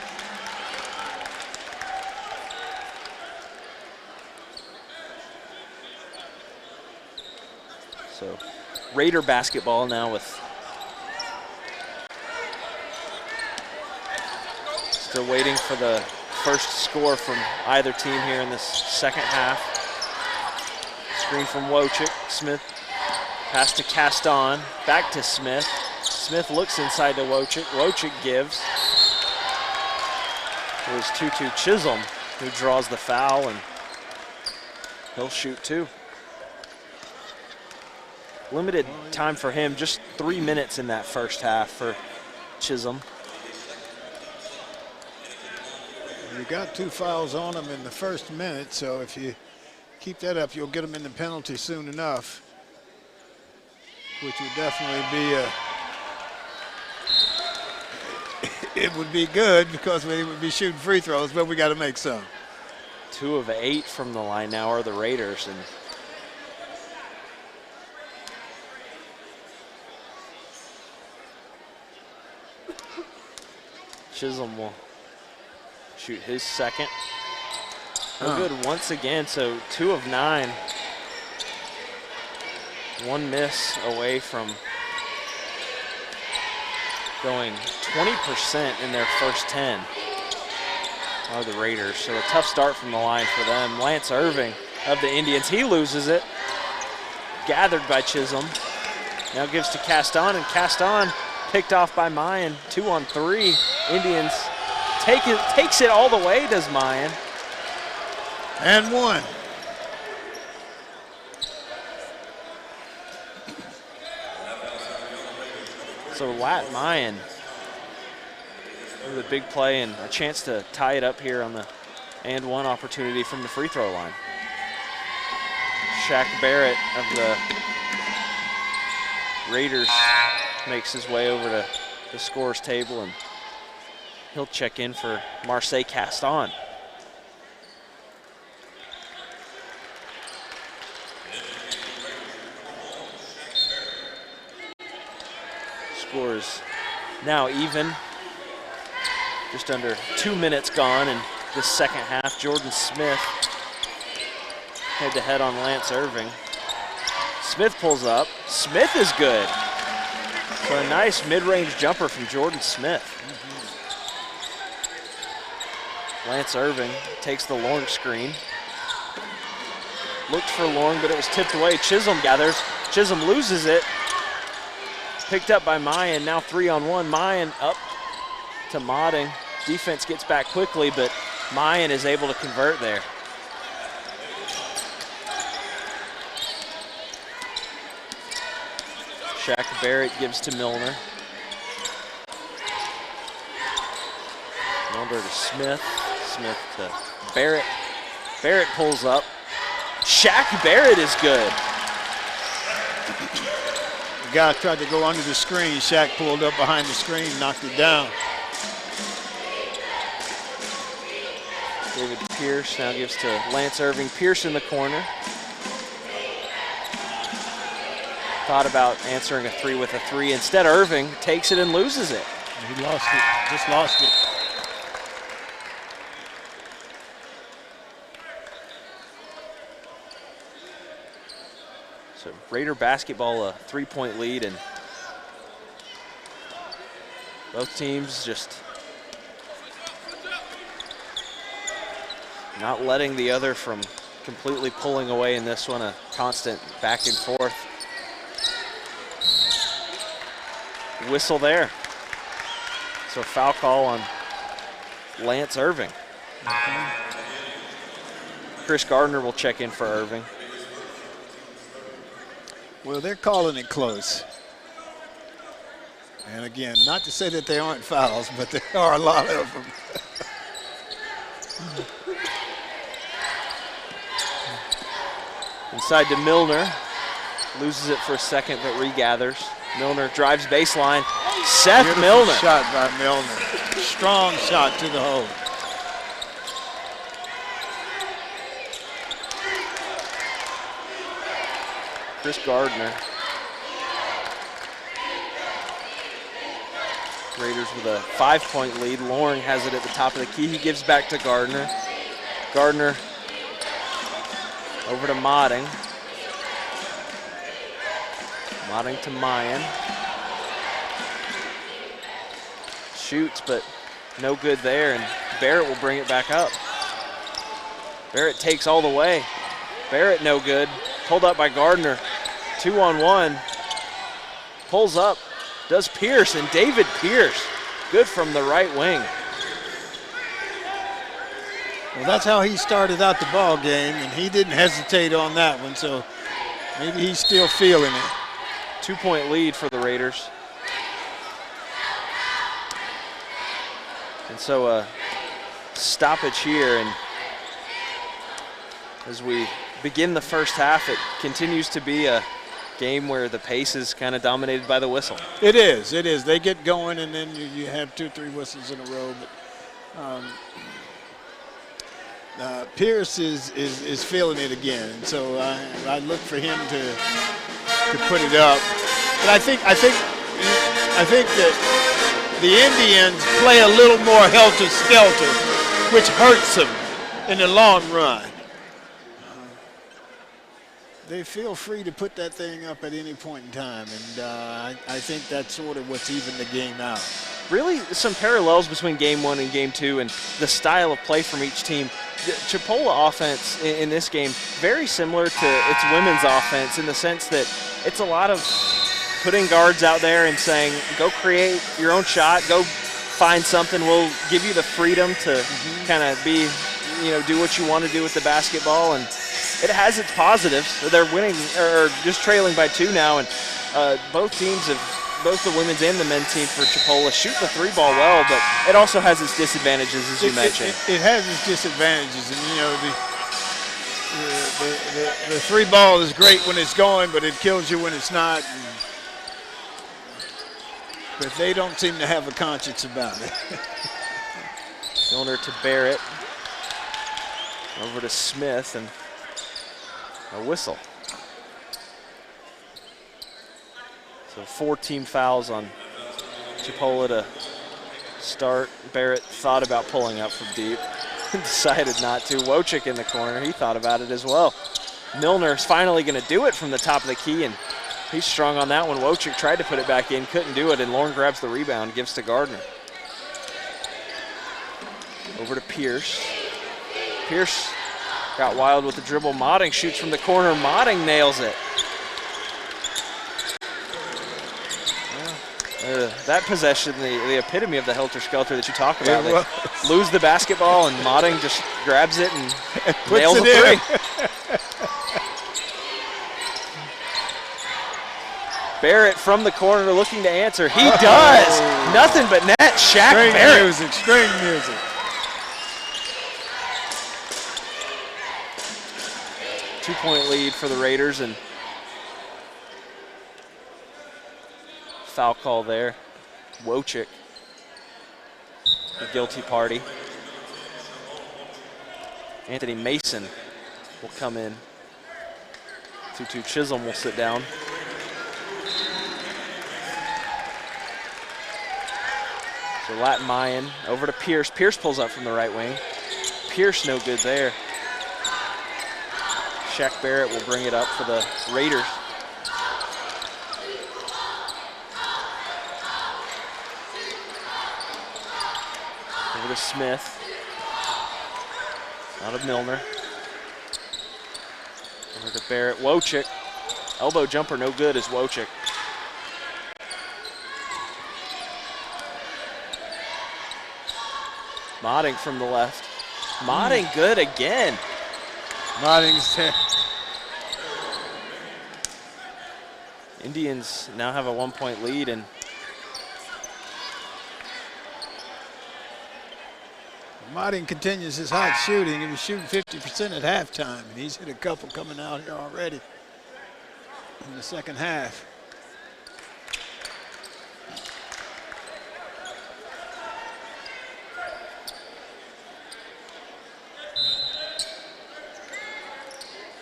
A: So Raider basketball now with still waiting for the first score from either team here in this second half. Screen from Wojcik. Smith pass to Caston. Back to Smith. Smith looks inside to Wojcik. Wojcik gives. It was Tutu Chisholm who draws the foul, and he'll shoot 2. Limited time for him, just 3 minutes in that first half for Chisholm.
C: You got 2 fouls on him in the first minute, so if you keep that up, you'll get him in the penalty soon enough, which would definitely be it would be good because we would be shooting free throws, but we got to make some.
A: 2 of 8 from the line now are the Raiders, and Chisholm will shoot his second. No good once again, so 2 of 9. 1 miss away from going 20% in their first 10 are the Raiders. So a tough start from the line for them. Lance Irving of the Indians, he loses it. Gathered by Chisholm. Now gives to Caston, and Caston picked off by Mayan. 2 on 3. Indians takes it all the way, does Mayan.
C: And 1.
A: So Lat Mayan with a big play and a chance to tie it up here on the and 1 opportunity from the free throw line. Shaq Barrett of the Raiders makes his way over to the scorer's table, and he'll check in for Marseille Caston. Score is now even. Just under 2 minutes gone in the second half. Jordan Smith head-to-head on Lance Irving. Smith pulls up. Smith is good. So a nice mid-range jumper from Jordan Smith. Lance Irving takes the Long screen. Looked for Long, but it was tipped away. Chisholm gathers. Chisholm loses it. Picked up by Mayan, now 3-on-1. Mayan up to Modding. Defense gets back quickly, but Mayan is able to convert there. Shaq Barrett gives to Milner. Milner to Smith. Smith to Barrett. Barrett pulls up. Shaq Barrett is good.
C: The guy tried to go under the screen. Shaq pulled up behind the screen, knocked it down.
A: David Pierce now gives to Lance Irving. Pierce in the corner. Thought about answering a 3 with a 3. Instead, Irving takes it and loses it.
C: He lost it, just lost it.
A: So Raider basketball, a 3-point lead, and both teams just not letting the other from completely pulling away in this one, a constant back and forth. Whistle there. So foul call on Lance Irving. Chris Gardner will check in for Irving.
C: Well, they're calling it close. And again, not to say that they aren't fouls, but there are a lot of them.
A: Inside to Milner. Loses it for a second, but regathers. Milner drives baseline. Seth
C: Beautiful
A: Milner.
C: Shot by Milner. Strong shot to the hole.
A: Chris Gardner. Raiders with a 5-point lead. Loring has it at the top of the key. He gives back to Gardner. Gardner over to Modding. Modding to Mayan. Shoots, but no good there, and Barrett will bring it back up. Barrett takes all the way. Barrett no good. Pulled up by Gardner. 2-on-1. Pulls up. Does Pierce, and David Pierce. Good from the right wing.
C: Well, that's how he started out the ball game, and he didn't hesitate on that one, so maybe he's still feeling it.
A: 2-point lead for the Raiders. And so a stoppage here, and as we begin the first half, it continues to be a game where the pace is kind of dominated by the whistle.
C: It is, it is. They get going, and then you have 2 or 3 whistles in a row. But Pierce is feeling it again, so I look for him to put it up. But I think that the Indians play a little more helter-skelter, which hurts them in the long run. They feel free to put that thing up at any point in time, and I think that's sort of what's even the game out.
A: Really some parallels between game 1 and game 2 and the style of play from each team. The Chipola offense in this game, very similar to its women's offense in the sense that it's a lot of putting guards out there and saying, go create your own shot, go find something. We'll give you the freedom to kind of be, do what you want to do with the basketball. And it has its positives. They're winning or just trailing by 2 now, and both teams both the women's and the men's team for Chipola shoot the 3-ball well, but it also has its disadvantages, as you mentioned.
C: It has its disadvantages, and the 3-ball is great when it's going, but it kills you when it's not. But they don't seem to have a conscience about it.
A: Milner to Barrett. Over to Smith, and a whistle. So 4 team fouls on Chipola to start. Barrett thought about pulling up from deep. Decided not to. Wojcik in the corner. He thought about it as well. Milner's finally going to do it from the top of the key, and he's strong on that one. Wojcik tried to put it back in, couldn't do it, and Lorne grabs the rebound, gives to Gardner. Over to Pierce. Pierce got wild with the dribble. Modding shoots from the corner. Modding nails it. That possession, the epitome of the helter-skelter that you talk about. They lose the basketball, and Modding just grabs it and nails a three. Barrett from the corner looking to answer. He does. Nothing but net. Shaq Barrett.
C: String music.
A: Two-point lead for the Raiders, and foul call there. Wojcik, the guilty party. Anthony Mason will come in. 2-2 Chisholm will sit down. So Latin Mayan over to Pierce. Pierce pulls up from the right wing. Pierce no good there. Shaq Barrett will bring it up for the Raiders. Over to Smith. Out of Milner. Over to Barrett. Wojcik. Elbow jumper no good as Wojcik. Modding from the left. Modding good again.
C: Modding's
A: Indians now have a 1-point lead, and
C: Modding continues his hot shooting. He was shooting 50% at halftime, and he's hit a couple coming out here already in the second half.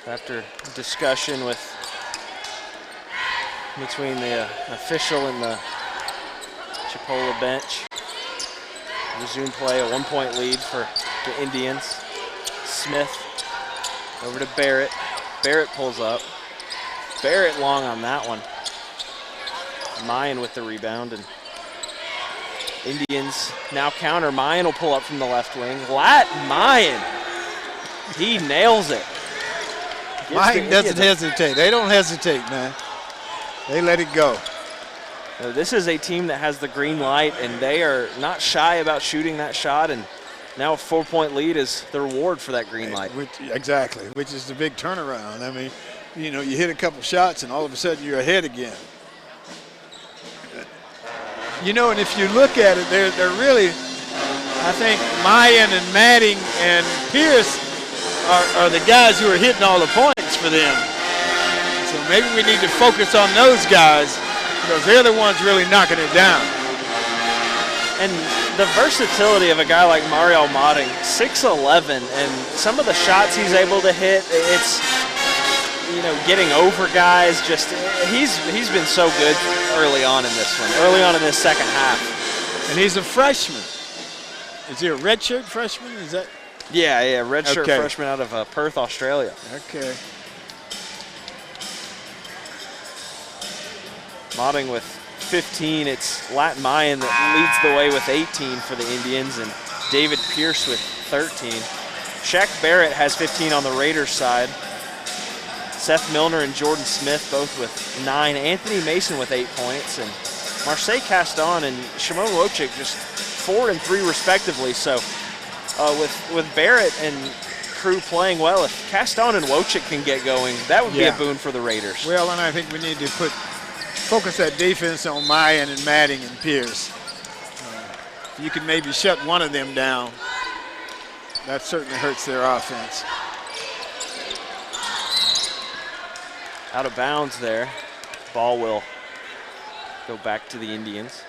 A: After discussion between the official and the Chipola bench, resume play, a 1-point lead for the Indians. Smith over to Barrett. Barrett pulls up. Barrett long on that one. Mayan with the rebound, and Indians now counter. Mayan will pull up from the left wing. Mayan, he nails it.
C: Mike doesn't hesitate. They don't hesitate, man. They let it go.
A: This is a team that has the green light, and they are not shy about shooting that shot, and now a 4-point lead is the reward for that green light.
C: Exactly, which is the big turnaround. I mean, you know, you hit a couple shots, and all of a sudden you're ahead again. You know, and if you look at it, they're really, I think, Mayan and Madding and Pierce are the guys who are hitting all the points for them. So maybe we need to focus on those guys because they're the ones really knocking it down.
A: And the versatility of a guy like Mario Modding, 6'11", and some of the shots he's able to hit, it's, you know, getting over guys. Just he's been so good early on in this one, early on in this second half.
C: And he's a freshman. Is he a redshirt freshman? Is that?
A: Yeah, redshirt freshman out of Perth, Australia.
C: Okay.
A: Modding with 15. It's Latin Mayan that leads the way with 18 for the Indians, and David Pierce with 13. Shaq Barrett has 15 on the Raiders side. Seth Milner and Jordan Smith both with 9. Anthony Mason with 8 points, and Marseille Caston and Shimon Wojcik just 4 and 3 respectively. So with Barrett and crew playing well, if Caston and Wojcik can get going, that would be a boon for the Raiders.
C: Well, and I think we need to focus that defense on Mayan and Madding and Pierce. You can maybe shut one of them down. That certainly hurts their offense.
A: Out of bounds there. Ball will go back to the Indians.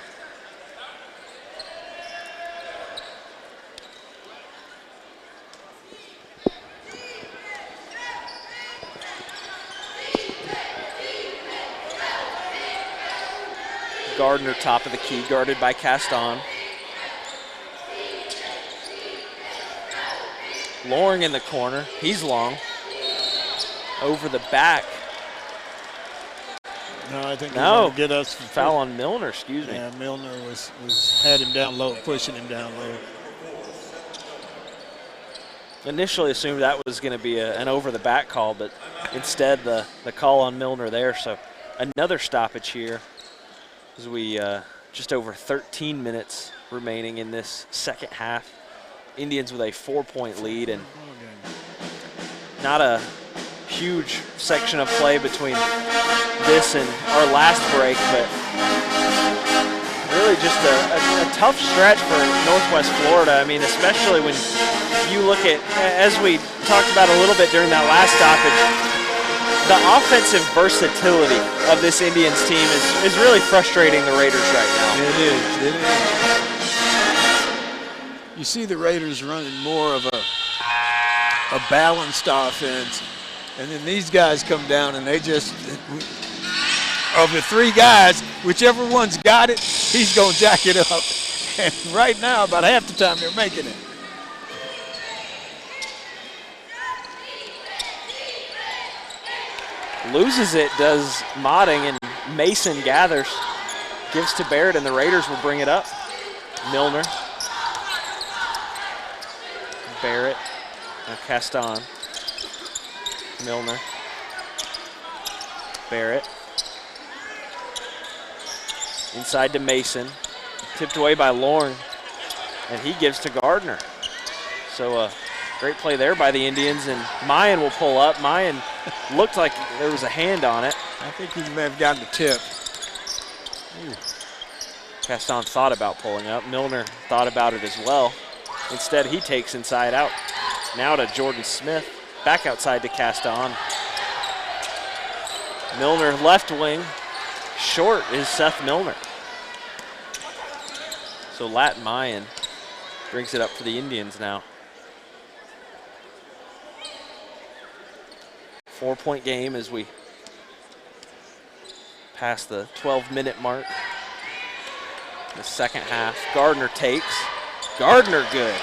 A: Gardner, top of the key, guarded by Caston. Loring in the corner. He's long. Over the back.
C: No, I think
A: No.
C: he's gonna get us
A: Foul on Milner, excuse me.
C: Yeah, Milner had him down low, pushing him down low.
A: Initially assumed that was going to be an over-the-back call, but instead the call on Milner there. So another stoppage here as we just over 13 minutes remaining in this second half. Indians with a 4-point lead, and not a huge section of play between this and our last break, but really just a tough stretch for Northwest Florida. I mean, especially when you look at, as we talked about a little bit during that last stoppage, the offensive versatility of this Indians team is really frustrating the Raiders right now.
C: It is. You see the Raiders running more of a balanced offense, and then these guys come down and they just, of the three guys, whichever one's got it, he's going to jack it up. And right now, about half the time, they're making it.
A: Loses it, does Modding, and Mason gathers, gives to Barrett, and the Raiders will bring it up. Milner. Barrett. Now Caston. Milner. Barrett. Inside to Mason. Tipped away by Lorne, and he gives to Gardner. So great play there by the Indians, and Mayan will pull up. Mayan looked like there was a hand on it.
C: I think he may have gotten the tip.
A: Ooh. Caston thought about pulling up. Milner thought about it as well. Instead, he takes inside out. Now to Jordan Smith. Back outside to Caston. Milner left wing. Short is Seth Milner. So Lat Mayan brings it up for the Indians now. 4-point game as we pass the 12-minute mark. The second half. Gardner takes. Gardner good.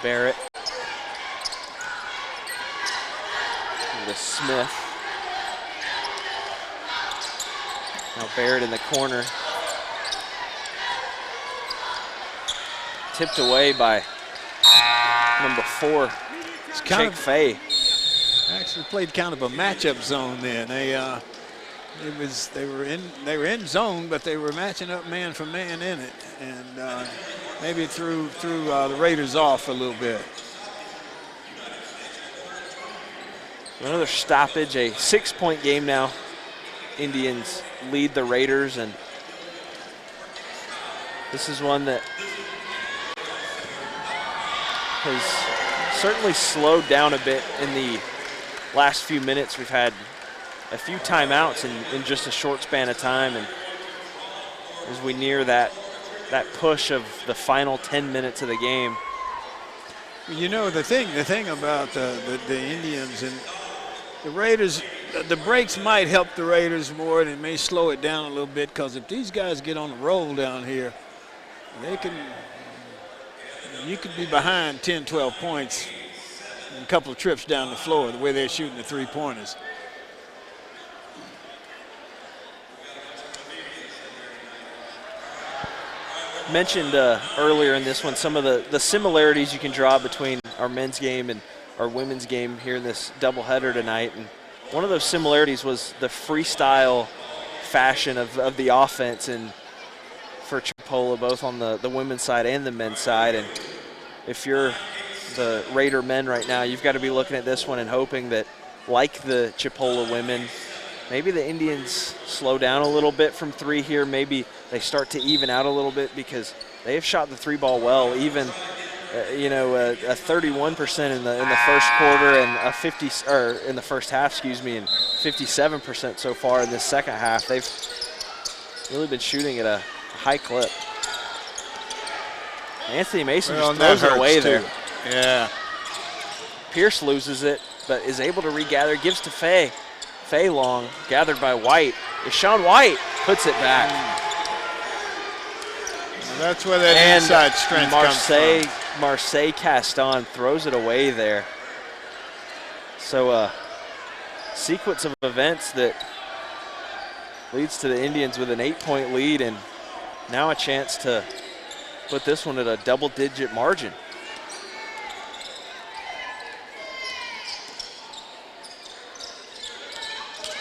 A: Barrett. To Smith. Now Barrett in the corner. Tipped away by number 4, Jake Fay.
C: Actually played kind of a matchup zone then. They were in zone, but they were matching up man for man in it, and maybe it threw the Raiders off a little bit.
A: Another stoppage, a 6-point game now. Indians lead the Raiders, and this is one that has certainly slowed down a bit in the last few minutes. We've had a few timeouts in just a short span of time, and as we near that push of the final 10 minutes of the game.
C: You know, the thing about the Indians and the Raiders, the breaks might help the Raiders more, and it may slow it down a little bit, because if these guys get on a roll down here, you could be behind 10, 12 points in a couple of trips down the floor, the way they're shooting the three-pointers.
A: Mentioned earlier in this one some of the similarities you can draw between our men's game and our women's game here in this doubleheader tonight, and one of those similarities was the freestyle fashion of the offense, and for Chipola, both on the women's side and the men's side. And if you're the Raider men right now, you've got to be looking at this one and hoping that, like the Chipola women, maybe the Indians slow down a little bit from three here. Maybe they start to even out a little bit, because they have shot the three ball well, even a 31% in the first quarter, and a 50 or in the first half, excuse me, and 57% so far in this second half. They've really been shooting at a high clip. Anthony Mason
C: Well,
A: just throws it away
C: too.
A: there.
C: Yeah.
A: Pierce loses it, but is able to regather, gives to Faye. Faye long, gathered by White. Deshaun White puts it back.
C: Well, that's where that inside strength comes from.
A: Marseille Caston throws it away there. So a sequence of events that leads to the Indians with an 8-point lead and now a chance to put this one at a double-digit margin.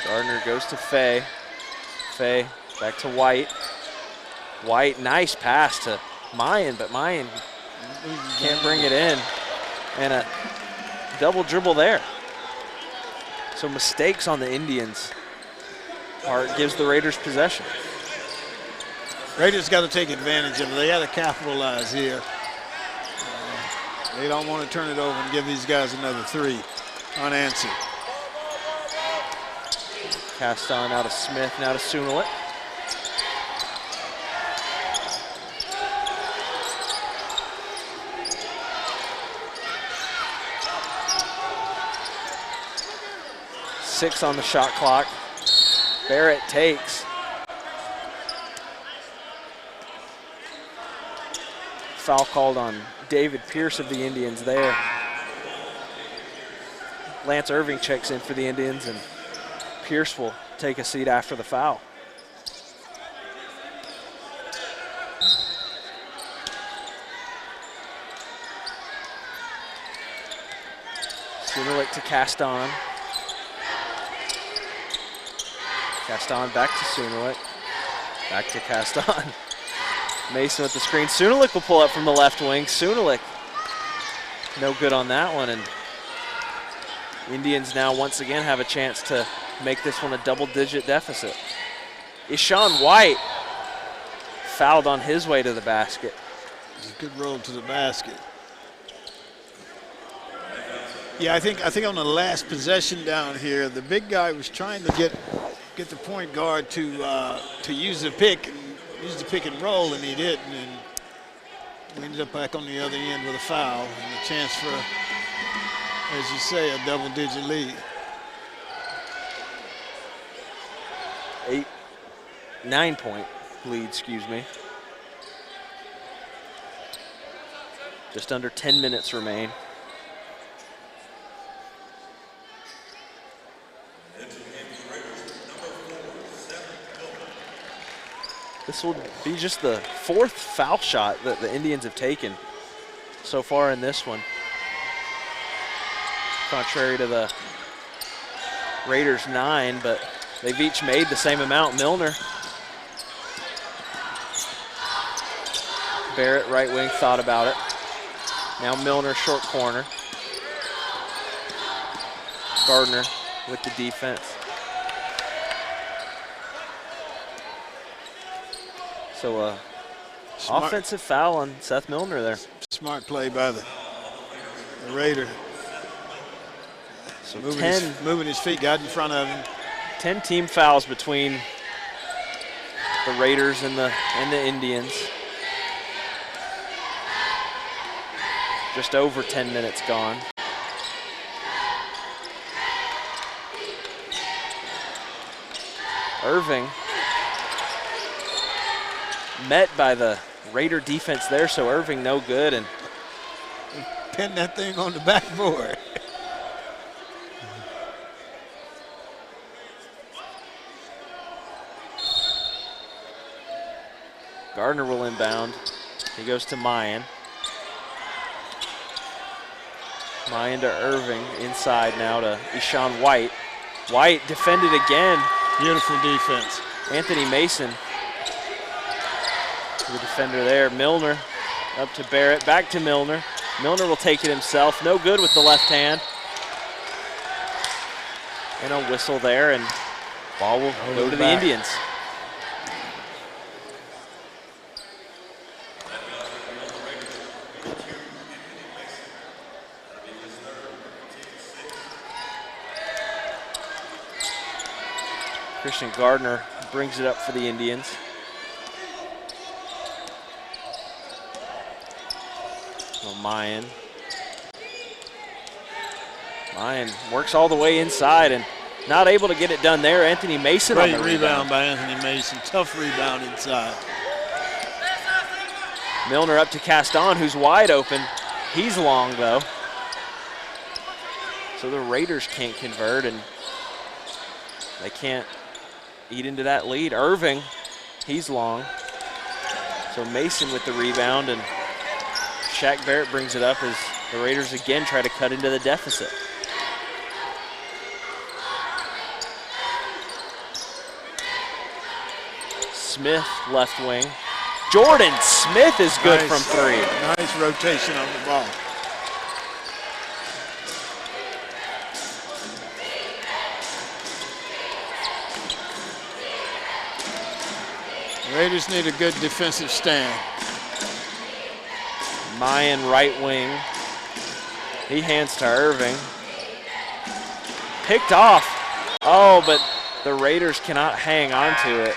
A: Gardner goes to Faye. Faye back to White. White, nice pass to Mayan, but Mayan can't bring it in. And a double dribble there. So mistakes on the Indians gives the Raiders possession.
C: Raiders got to take advantage of it. They got to capitalize here. They don't want to turn it over and give these guys another 3 unanswered.
A: Caston out of Smith, now to Sunulit. Six on the shot clock. Barrett takes. Foul called on David Pierce of the Indians there. Lance Irving checks in for the Indians, and Pierce will take a seat after the foul. Sunulit to Caston. Caston back to Sunulit. Back to Caston. Mason with the screen. Sunulik will pull up from the left wing. Sunulik, no good on that one. And Indians now once again have a chance to make this one a double-digit deficit. Ishan White fouled on his way to the basket.
C: It's a good roll to the basket. Yeah, I think on the last possession down here, the big guy was trying to get the point guard to use the pick and roll, and he didn't. And we ended up back on the other end with a foul and a chance for, as you say, a double-digit lead.
A: 9-point lead, excuse me. Just under 10 minutes remain. This will be just the 4th foul shot that the Indians have taken so far in this one. Contrary to the Raiders' 9, but they've each made the same amount. Milner. Barrett, right wing, thought about it. Now Milner, short corner. Gardner with the defense. So offensive foul on Seth Milner there.
C: Smart play by the Raider.
A: So
C: moving his feet, got in front of him.
A: 10 team fouls between the Raiders and the Indians. Just over 10 minutes gone. Irving met by the Raider defense there, so Irving no good, and
C: pin that thing on the backboard.
A: Gardner will inbound. He goes to Mayan. Mayan to Irving, inside now to Ishan White. White defended again.
C: Beautiful defense.
A: Anthony Mason, the defender there. Milner up to Barrett, back to Milner. Milner will take it himself. No good with the left hand. And a whistle there, and ball will go to the Indians. Christian Gardner brings it up for the Indians. Well, Mayan works all the way inside and not able to get it done there. Anthony Mason on
C: Great
A: the
C: rebound by Anthony Mason. Tough rebound inside.
A: Milner up to Caston, who's wide open. He's long, though. So the Raiders can't convert, and they can't eat into that lead. Irving, he's long. So Mason with the rebound, and Shaq Barrett brings it up as the Raiders again try to cut into the deficit. Smith, left wing. Jordan Smith is good from three.
C: Nice rotation on the ball. The Raiders need a good defensive stand.
A: Mayan, right wing. He hands to Irving. Picked off. Oh, but the Raiders cannot hang on to it.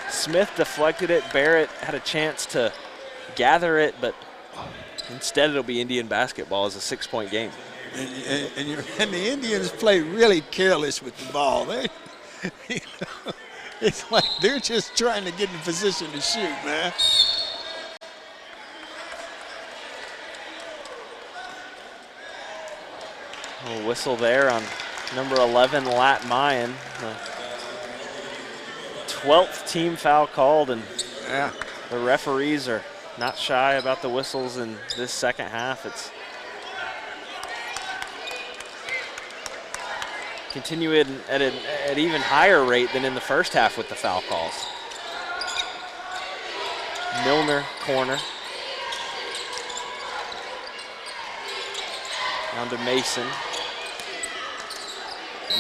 A: Smith deflected it. Barrett had a chance to gather it, but instead it'll be Indian basketball as a 6-point game.
C: And the Indians play really careless with the ball. It's like they're just trying to get in position to shoot, man.
A: A whistle there on number 11, Lat Mayan. 12th team foul called, and the referees are not shy about the whistles in this second half. It's continuing at an even higher rate than in the first half with the foul calls. Milner, corner. Down to Mason.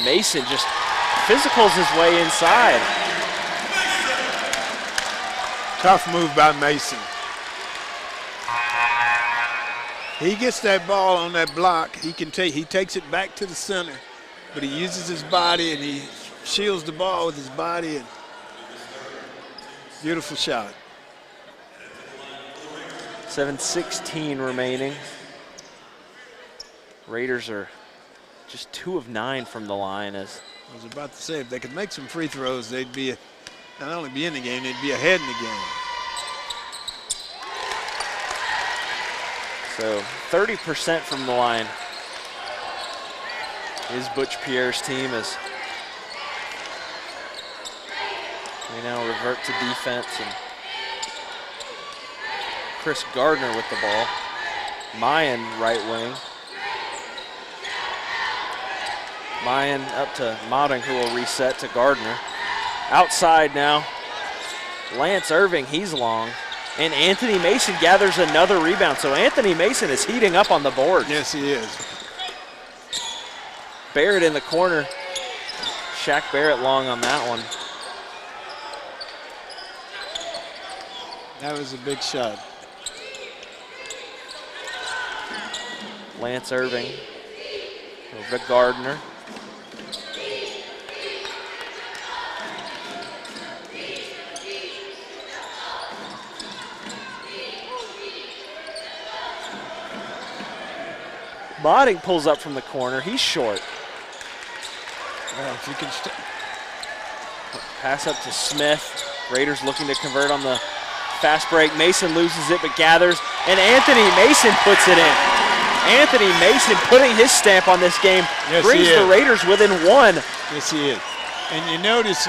A: Mason just physicals his way inside.
C: Tough move by Mason. He gets that ball on that block. He takes it back to the center, but he uses his body and he shields the ball with his body. And beautiful shot.
A: 7:16 remaining. Raiders are just 2 of 9 from the line. As
C: I was about to say, if they could make some free throws, they'd be not only be in the game, they'd be ahead in the game.
A: So 30% from the line is Butch Pierre's team as we now revert to defense, and Chris Gardner with the ball. Mayan, right wing. Mayan up to Modding, who will reset to Gardner. Outside now, Lance Irving, he's long. And Anthony Mason gathers another rebound. So Anthony Mason is heating up on the board.
C: Yes, he is.
A: Barrett in the corner. Shaq Barrett long on that one.
C: That was a big shot.
A: Lance Irving over to Gardner. Modding pulls up from the corner. He's short.
C: Well, if you can
A: Pass up to Smith. Raiders looking to convert on the fast break. Mason loses it but gathers, and Anthony Mason puts it in. Anthony Mason putting his stamp on this game, brings the Raiders within 1.
C: Yes, he is. And you notice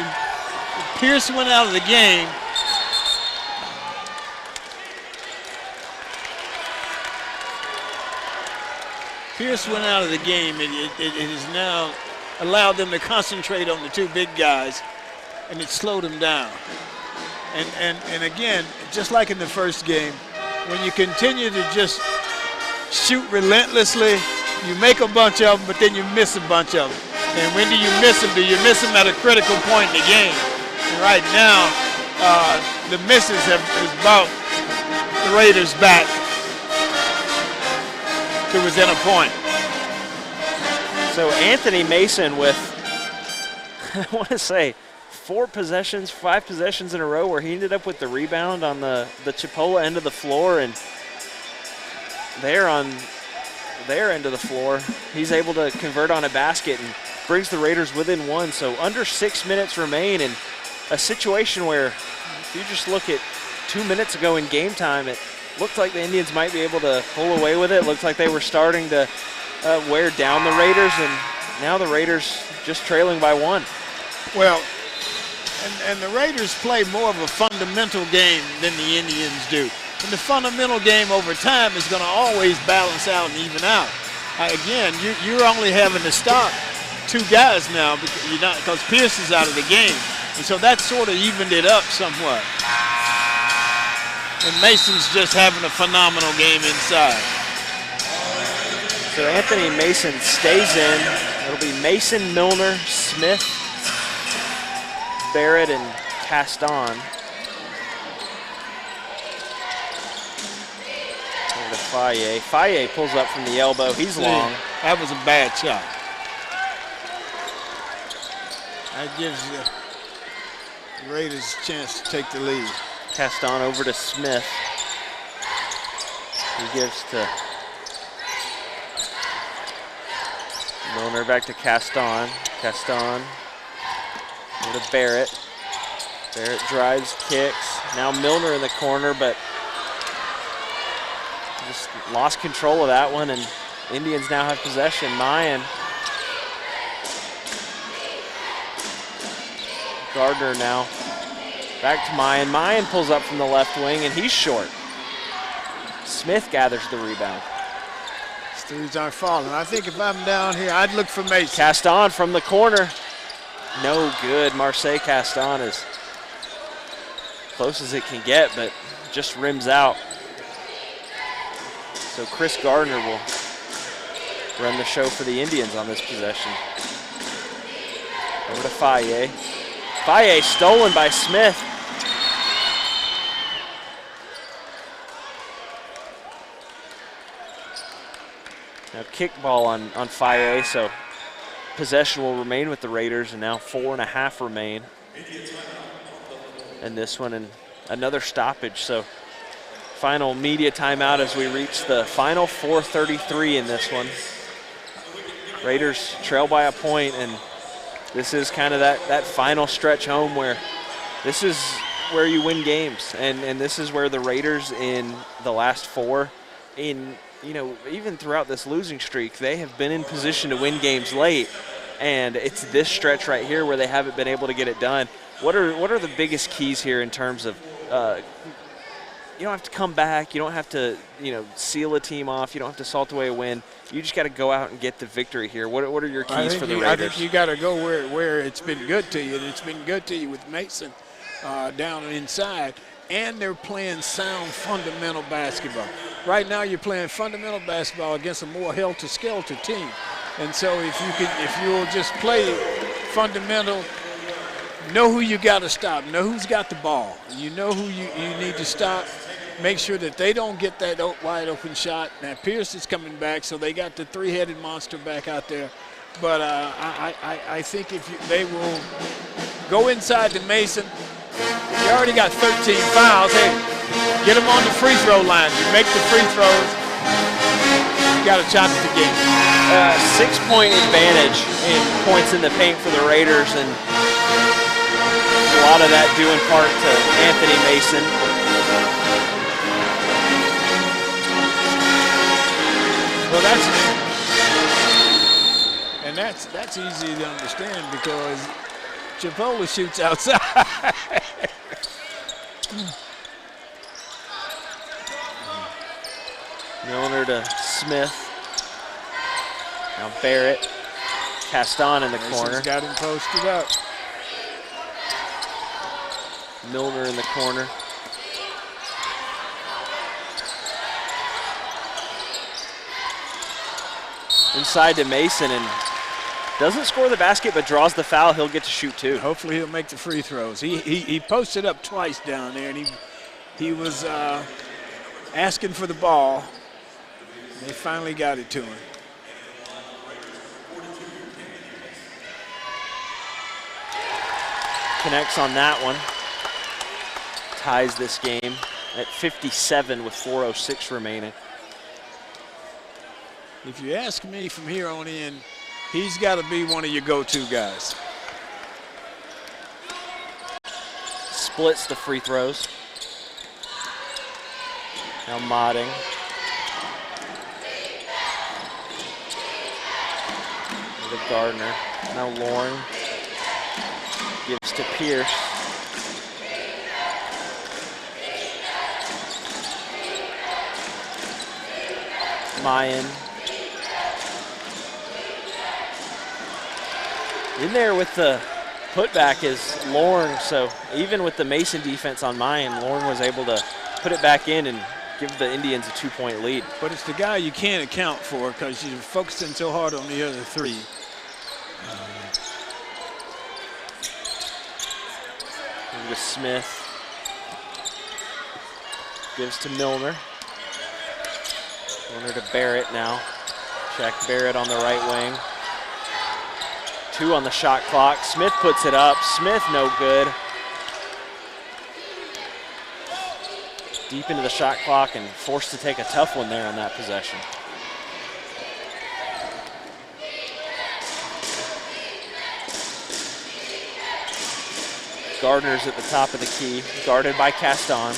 C: Pierce went out of the game. Pierce went out of the game. It has now allowed them to concentrate on the 2 big guys, and it slowed them down. And again, just like in the first game, when you continue to just shoot relentlessly, you make a bunch of them, but then you miss a bunch of them. And when do you miss them? Do you miss them at a critical point in the game? And right now, the misses have brought the Raiders back to within a point.
A: So Anthony Mason with, I want to say, 5 possessions in a row where he ended up with the rebound on the Chipola end of the floor, and there on their end of the floor. He's able to convert on a basket and brings the Raiders within one. So under 6 minutes remain in a situation where if you just look at 2 minutes ago in game time, it looked like the Indians might be able to pull away with it. Looked like they were starting to wear down the Raiders, and now the Raiders just trailing by one.
C: Well, and the Raiders play more of a fundamental game than the Indians do. And the fundamental game over time is going to always balance out and even out. Again, you're only having to stop 2 guys now because Pierce is out of the game. And so that sort of evened it up somewhat. And Mason's just having a phenomenal game inside.
A: So Anthony Mason stays in. It'll be Mason, Milner, Smith, Barrett, and Caston. Over to Faye. Faye pulls up from the elbow. He's long.
C: That was a bad shot. That gives the Raiders a chance to take the lead.
A: Caston over to Smith. He gives to Milner, back to Caston. Caston over to Barrett. Barrett drives, kicks. Now Milner in the corner, but just lost control of that one, and Indians now have possession. Mayan. Gardner now. Back to Mayan. Mayan pulls up from the left wing, and he's short. Smith gathers the rebound.
C: Threes aren't falling. I think if I'm down here, I'd look for Mason.
A: Caston from the corner. No good. Marseille Caston is close as it can get, but just rims out. So Chris Gardner will run the show for the Indians on this possession. Over to Faye. Faye stolen by Smith. Now kickball on Faye, so possession will remain with the Raiders, and now 4.5 remain in this one, and another stoppage. So final media timeout as we reach the final 4:33 in this one. Raiders trail by a point, and this is kind of that final stretch home where this is where you win games, and this is where the Raiders in the last 4, even throughout this losing streak, they have been in position to win games late, and it's this stretch right here where they haven't been able to get it done. What are the biggest keys here in terms of you don't have to come back, you don't have to seal a team off, you don't have to salt away a win. You just got to go out and get the victory here. What are your keys for the Raiders?
C: I think you got to go where it's been good to you, and it's been good to you with Mason down inside. And they're playing sound fundamental basketball. Right now you're playing fundamental basketball against a more helter-skelter team. And so if you'll just play fundamental, know who you got to stop, know who's got the ball. You know who you need to stop. Make sure that they don't get that wide open shot. Now Pierce is coming back, so they got the 3-headed monster back out there. But I think they will go inside to Mason. You already got 13 fouls. Hey, get them on the free throw line. You make the free throws, you got a shot at the game.
A: 6-point advantage in points in the paint for the Raiders, and a lot of that due in part to Anthony Mason.
C: Well, that's easy to understand because Chipola shoots outside.
A: Milner to Smith. Now Barrett. Caston in the corner.
C: Got him posted up.
A: Milner in the corner. Inside to Mason, and doesn't score the basket, but draws the foul. He'll get to shoot 2.
C: Hopefully he'll make the free throws. He posted up twice down there, and he was asking for the ball. They finally got it to him.
A: Connects on that one. Ties this game at 57 with 4:06 remaining.
C: if you ask me from here on in, he's got to be one of your go-to guys.
A: Splits the free throws. Now Modding. To Gardner. Now Lauren gives to Pierce. Mayan. In there with the putback is Lorne, so even with the Mason defense on Mayan, Lorne was able to put it back in and give the Indians a 2-point lead.
C: But it's the guy you can't account for because you're focusing so hard on the other three.
A: With Smith. Gives to Milner. Milner to Barrett now. Check Barrett on the right wing. 2 on the shot clock. Smith puts it up. Smith no good. Deep into the shot clock and forced to take a tough one there on that possession. Gardner's at the top of the key, guarded by Caston.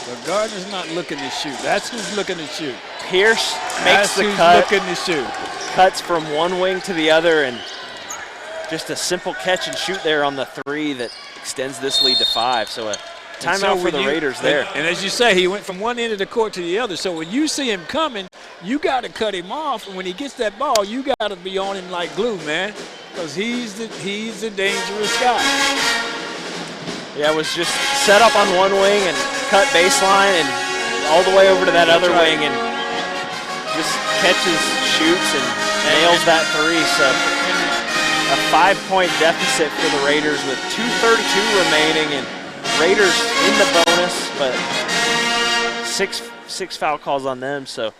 C: But Gardner's not looking to shoot. That's who's looking to shoot.
A: Pierce makes
C: That's
A: the
C: who's
A: cut.
C: looking to shoot.
A: Cuts from one wing to the other, and just a simple catch and shoot there on the 3 that extends this lead to 5. So a timeout for the Raiders there.
C: And as you say, he went from one end of the court to the other. So when you see him coming, you got to cut him off. And when he gets that ball, you got to be on him like glue, man, because he's the dangerous guy.
A: Yeah, it was just set up on one wing and cut baseline and all the way over to that other wing and just catches, shoots, and nails that 3. So a 5-point deficit for the Raiders with 2:32 remaining, and Raiders in the bonus, but six foul calls on them, so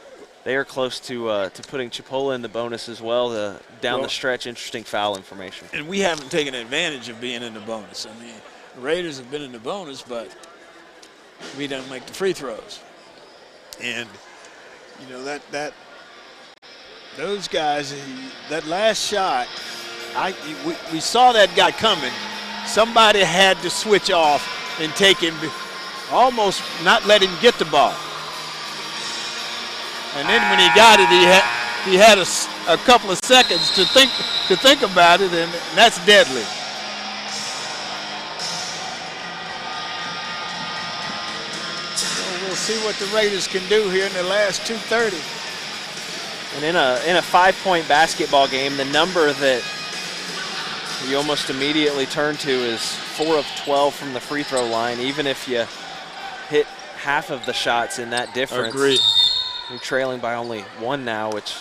A: they are close to putting Chipola in the bonus as well. Down the stretch, interesting foul information.
C: And we haven't taken advantage of being in the bonus. I mean, the Raiders have been in the bonus, but we don't make the free throws. And you know those guys, that last shot, we saw that guy coming. Somebody had to switch off and take him, almost not let him get the ball. And then when he got it, he had a couple of seconds to think about it, and that's deadly. So we'll see what the Raiders can do here in the last 2:30.
A: And in a 5-point basketball game, the number that you almost immediately turn to is 4 of 12 from the free throw line, even if you hit half of the shots in that difference.
C: Agreed.
A: You're trailing by only 1 now, which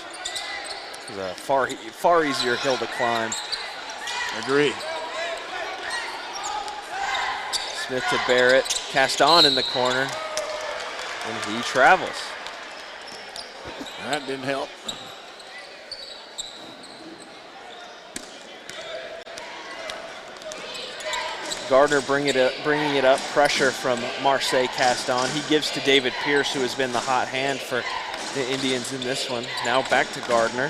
A: is a far easier hill to climb.
C: Agree.
A: Smith to Barrett, Caston in the corner, and he travels.
C: That didn't help.
A: Gardner bringing it up, pressure from Marseille Caston. He gives to David Pierce, who has been the hot hand for the Indians in this one. Now back to Gardner.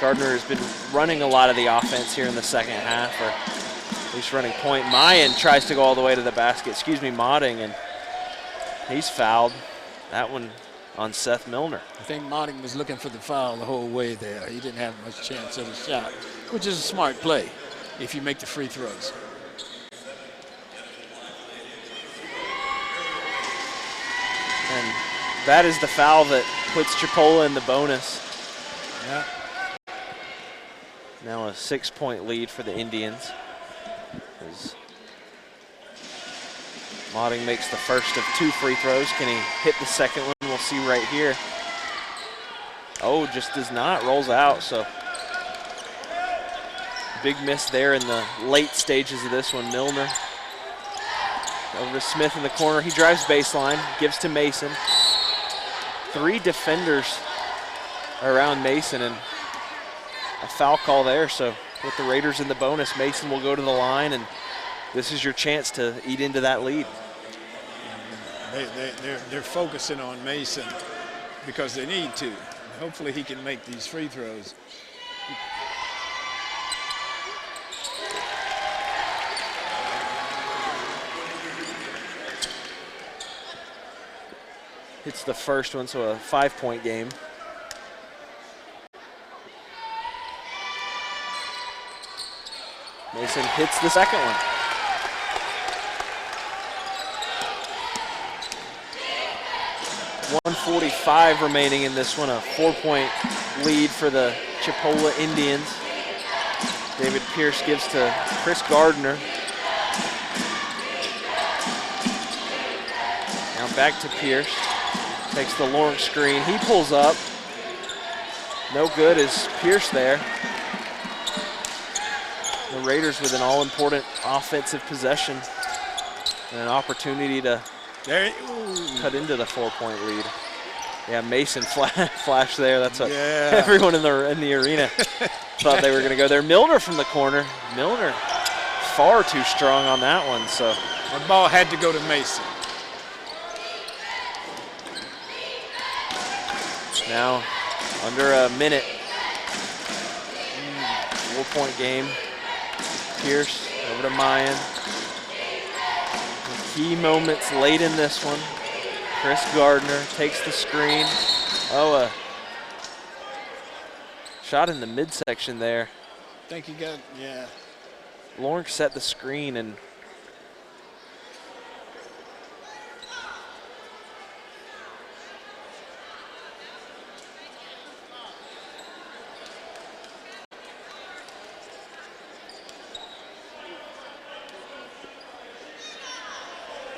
A: Gardner has been running a lot of the offense here in the second half, or at least running point. Mayan tries to go all the way to the basket, Modding, and he's fouled. That one on Seth Milner.
C: I think Modding was looking for the foul the whole way there. He didn't have much chance at a shot, which is a smart play if you make the free throws.
A: And that is the foul that puts Chipola in the bonus.
C: Yeah.
A: Now a 6-point lead for the Indians. As Modding makes the first of 2 free throws. Can he hit the second one? We'll see right here. Oh, just does not. Rolls out, so big miss there in the late stages of this one. Milner over to Smith in the corner. He drives baseline, gives to Mason. 3 defenders around Mason, and a foul call there. So with the Raiders in the bonus, Mason will go to the line, and this is your chance to eat into that lead.
C: They're focusing on Mason because they need to. Hopefully he can make these free throws.
A: Hits the first one, so a 5-point game. Mason hits the second one. .145 remaining in this one, a 4-point lead for the Chipola Indians. David Pierce gives to Chris Gardner. Now back to Pierce. Takes the Lawrence screen. He pulls up. No good is Pierce there. The Raiders with an all-important offensive possession and an opportunity to cut into the 4-point lead. Yeah, Mason flash there. That's what everyone in the arena thought they were going to go there. Milner from the corner. Milner far too strong on that one. So
C: the ball had to go to Mason.
A: Now under a minute. 4-point game. Pierce over to Mayan. Key moments late in this one. Chris Gardner takes the screen. Oh, a shot in the midsection there.
C: I think he got, yeah.
A: Lawrence set the screen and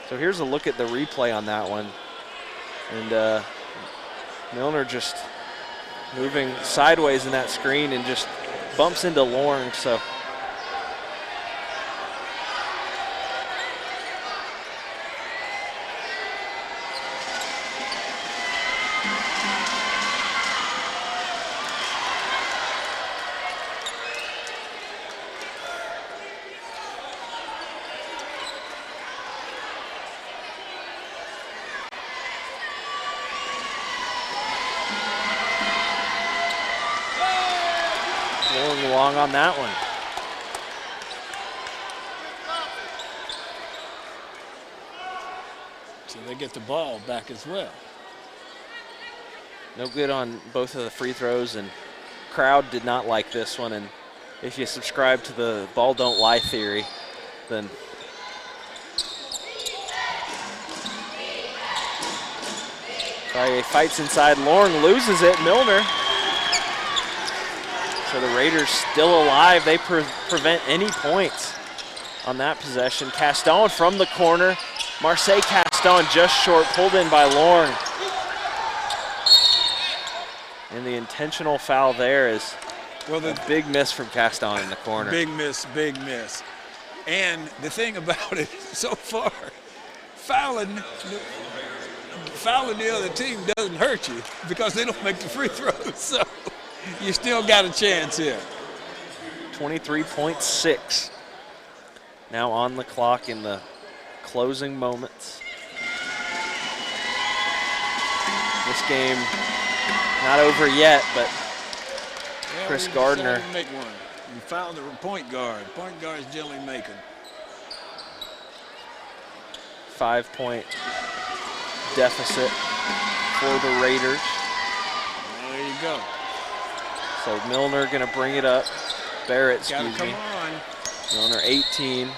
A: so here's a look at the replay on that one. And Milner just moving sideways in that screen and just bumps into Lawrence. So long on that one.
C: So they get the ball back as well.
A: No good on both of the free throws, and crowd did not like this one. And if you subscribe to the ball don't lie theory, then Faye fights inside. Lorne loses it. Milner. So the Raiders still alive. They prevent any points on that possession. Caston from the corner. Marseille Caston just short, pulled in by Lorne. And the intentional foul there is a big miss from Caston in the corner.
C: Big miss, big miss. And the thing about it so far, fouling the other team doesn't hurt you because they don't make the free throws. So you still got a chance here.
A: 23.6 now on the clock in the closing moments. This game not over yet, but Chris Gardner.
C: Make one. You found the point guard. Point guards generally make them.
A: 5-point deficit for the Raiders.
C: There you go.
A: So Milner going to bring it up. Barrett, excuse me.
C: Come on.
A: Milner 18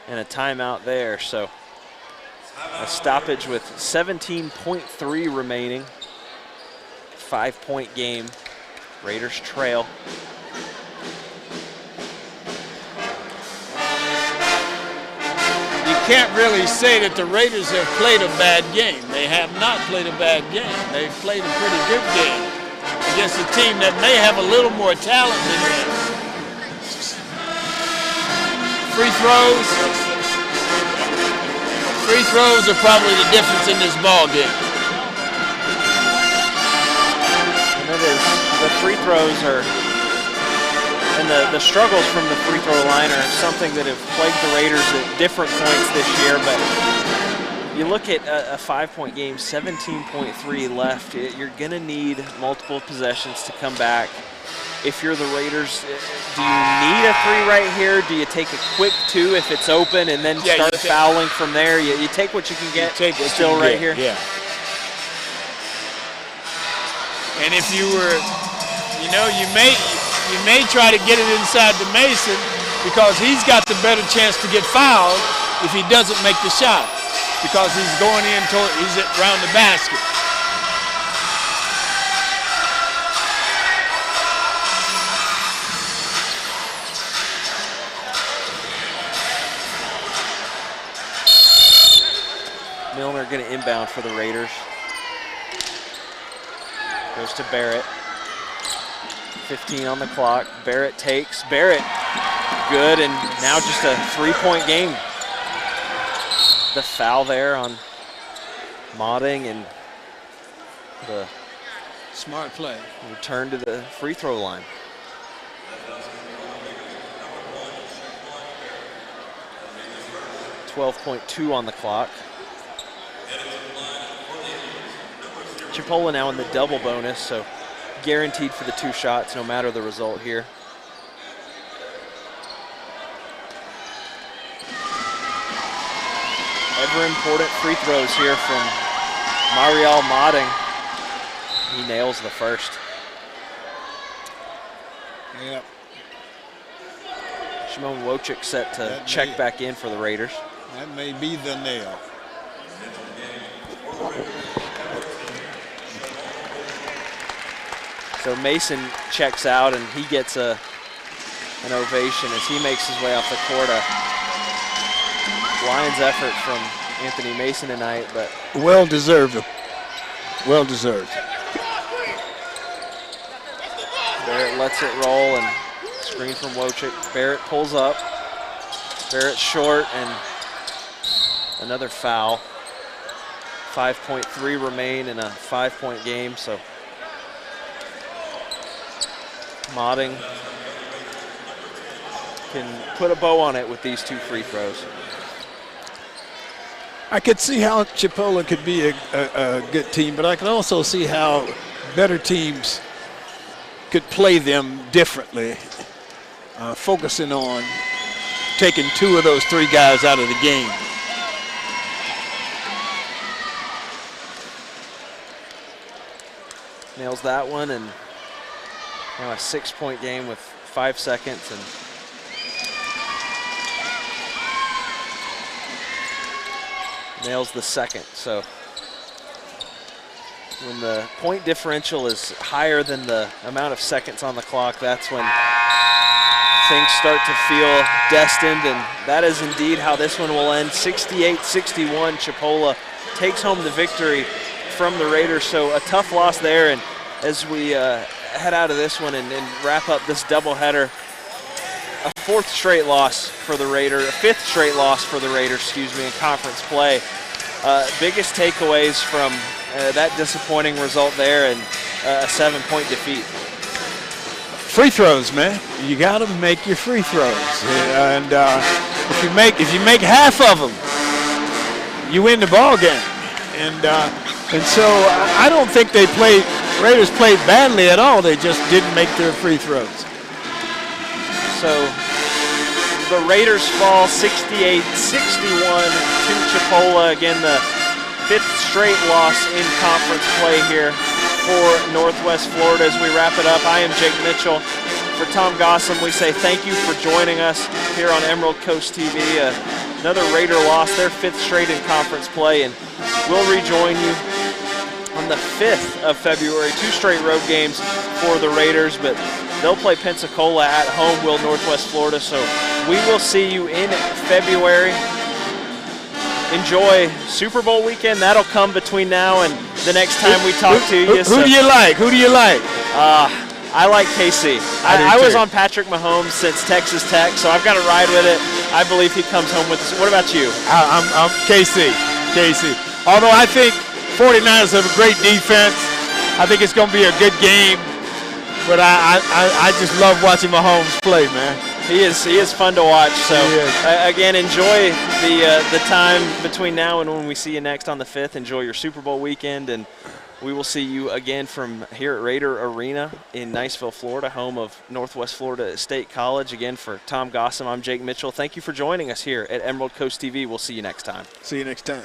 A: and a timeout there. So a stoppage with 17.3 remaining. 5-point game. Raiders trail.
C: You can't really say that the Raiders have played a bad game. They have not played a bad game. They've played a pretty good game against a team that may have a little more talent than them. Free throws are probably the difference in this ball game.
A: And it is. The free throws are, and the struggles from the free throw line are something that have plagued the Raiders at different points this year, but You look at a 5-point game, 17.3 left. You're going to need multiple possessions to come back. If you're the Raiders, do you need a 3 right here? Do you take a quick 2 if it's open and then start fouling from there? You take what you can get still right here?
C: Yeah. And if you were, you may try to get it inside to Mason because he's got the better chance to get fouled if he doesn't make the shot because he's going in he's around the basket.
A: Milner going to inbound for the Raiders. Goes to Barrett. 15 on the clock. Barrett takes. Barrett, good, and now just a 3-point game. The foul there on Modding and the
C: smart play.
A: Return to the free throw line. .2 on the clock. Chipola now in the double bonus, so guaranteed for the 2 shots no matter the result here. Ever important free throws here from Mariel Modding. He nails the first.
C: Yep.
A: Shimon Wojcik set to check back in for the Raiders.
C: That may be the nail.
A: So Mason checks out and he gets an ovation as he makes his way off the court. A Lions effort from Anthony Mason tonight, but
C: well deserved. Well deserved.
A: Barrett lets it roll and screen from Wojcik. Barrett pulls up. Barrett short and another foul. 5.3 remain in a 5-point game, so Modding can put a bow on it with these 2 free throws.
C: I could see how Chipola could be a good team, but I can also see how better teams could play them differently, focusing on taking 2 of those 3 guys out of the game.
A: Nails that one, and now a 6-point game with 5 seconds, and nails the second. So when the point differential is higher than the amount of seconds on the clock, that's when things start to feel destined, and that is indeed how this one will end. 68-61, Chipola takes home the victory from the Raiders. So a tough loss there, and as we head out of this one and wrap up this doubleheader, a 4th straight loss for the Raiders, a 5th straight loss for the Raiders, in conference play. Biggest takeaways from that disappointing result there and a 7-point defeat.
C: Free throws, man. You got to make your free throws, and if you make half of them, you win the ball game. And so I don't think Raiders played badly at all. They just didn't make their free throws.
A: So the Raiders fall 68-61 to Chipola. Again, the 5th straight loss in conference play here for Northwest Florida. As we wrap it up, I am Jake Mitchell. For Tom Gossam, we say thank you for joining us here on Emerald Coast TV. Another Raider loss, their 5th straight in conference play, and we'll rejoin you on the 5th of February. 2 straight road games for the Raiders, but they'll play Pensacola at home, will Northwest Florida. So we will see you in February. Enjoy Super Bowl weekend. That'll come between now and the next time we talk to you.
C: Who do you like? Who do you like?
A: I like KC. I was on Patrick Mahomes since Texas Tech, so I've got to ride with it. I believe he comes home with us. What about you?
C: I'm KC. Although I think 49ers have a great defense. I think it's going to be a good game. But I just love watching Mahomes play, man.
A: He is fun to watch. So again, enjoy the time between now and when we see you next on the 5th. Enjoy your Super Bowl weekend, and we will see you again from here at Raider Arena in Niceville, Florida, home of Northwest Florida State College. Again, for Tom Gossam, I'm Jake Mitchell. Thank you for joining us here at Emerald Coast TV. We'll see you next time.
C: See you next time.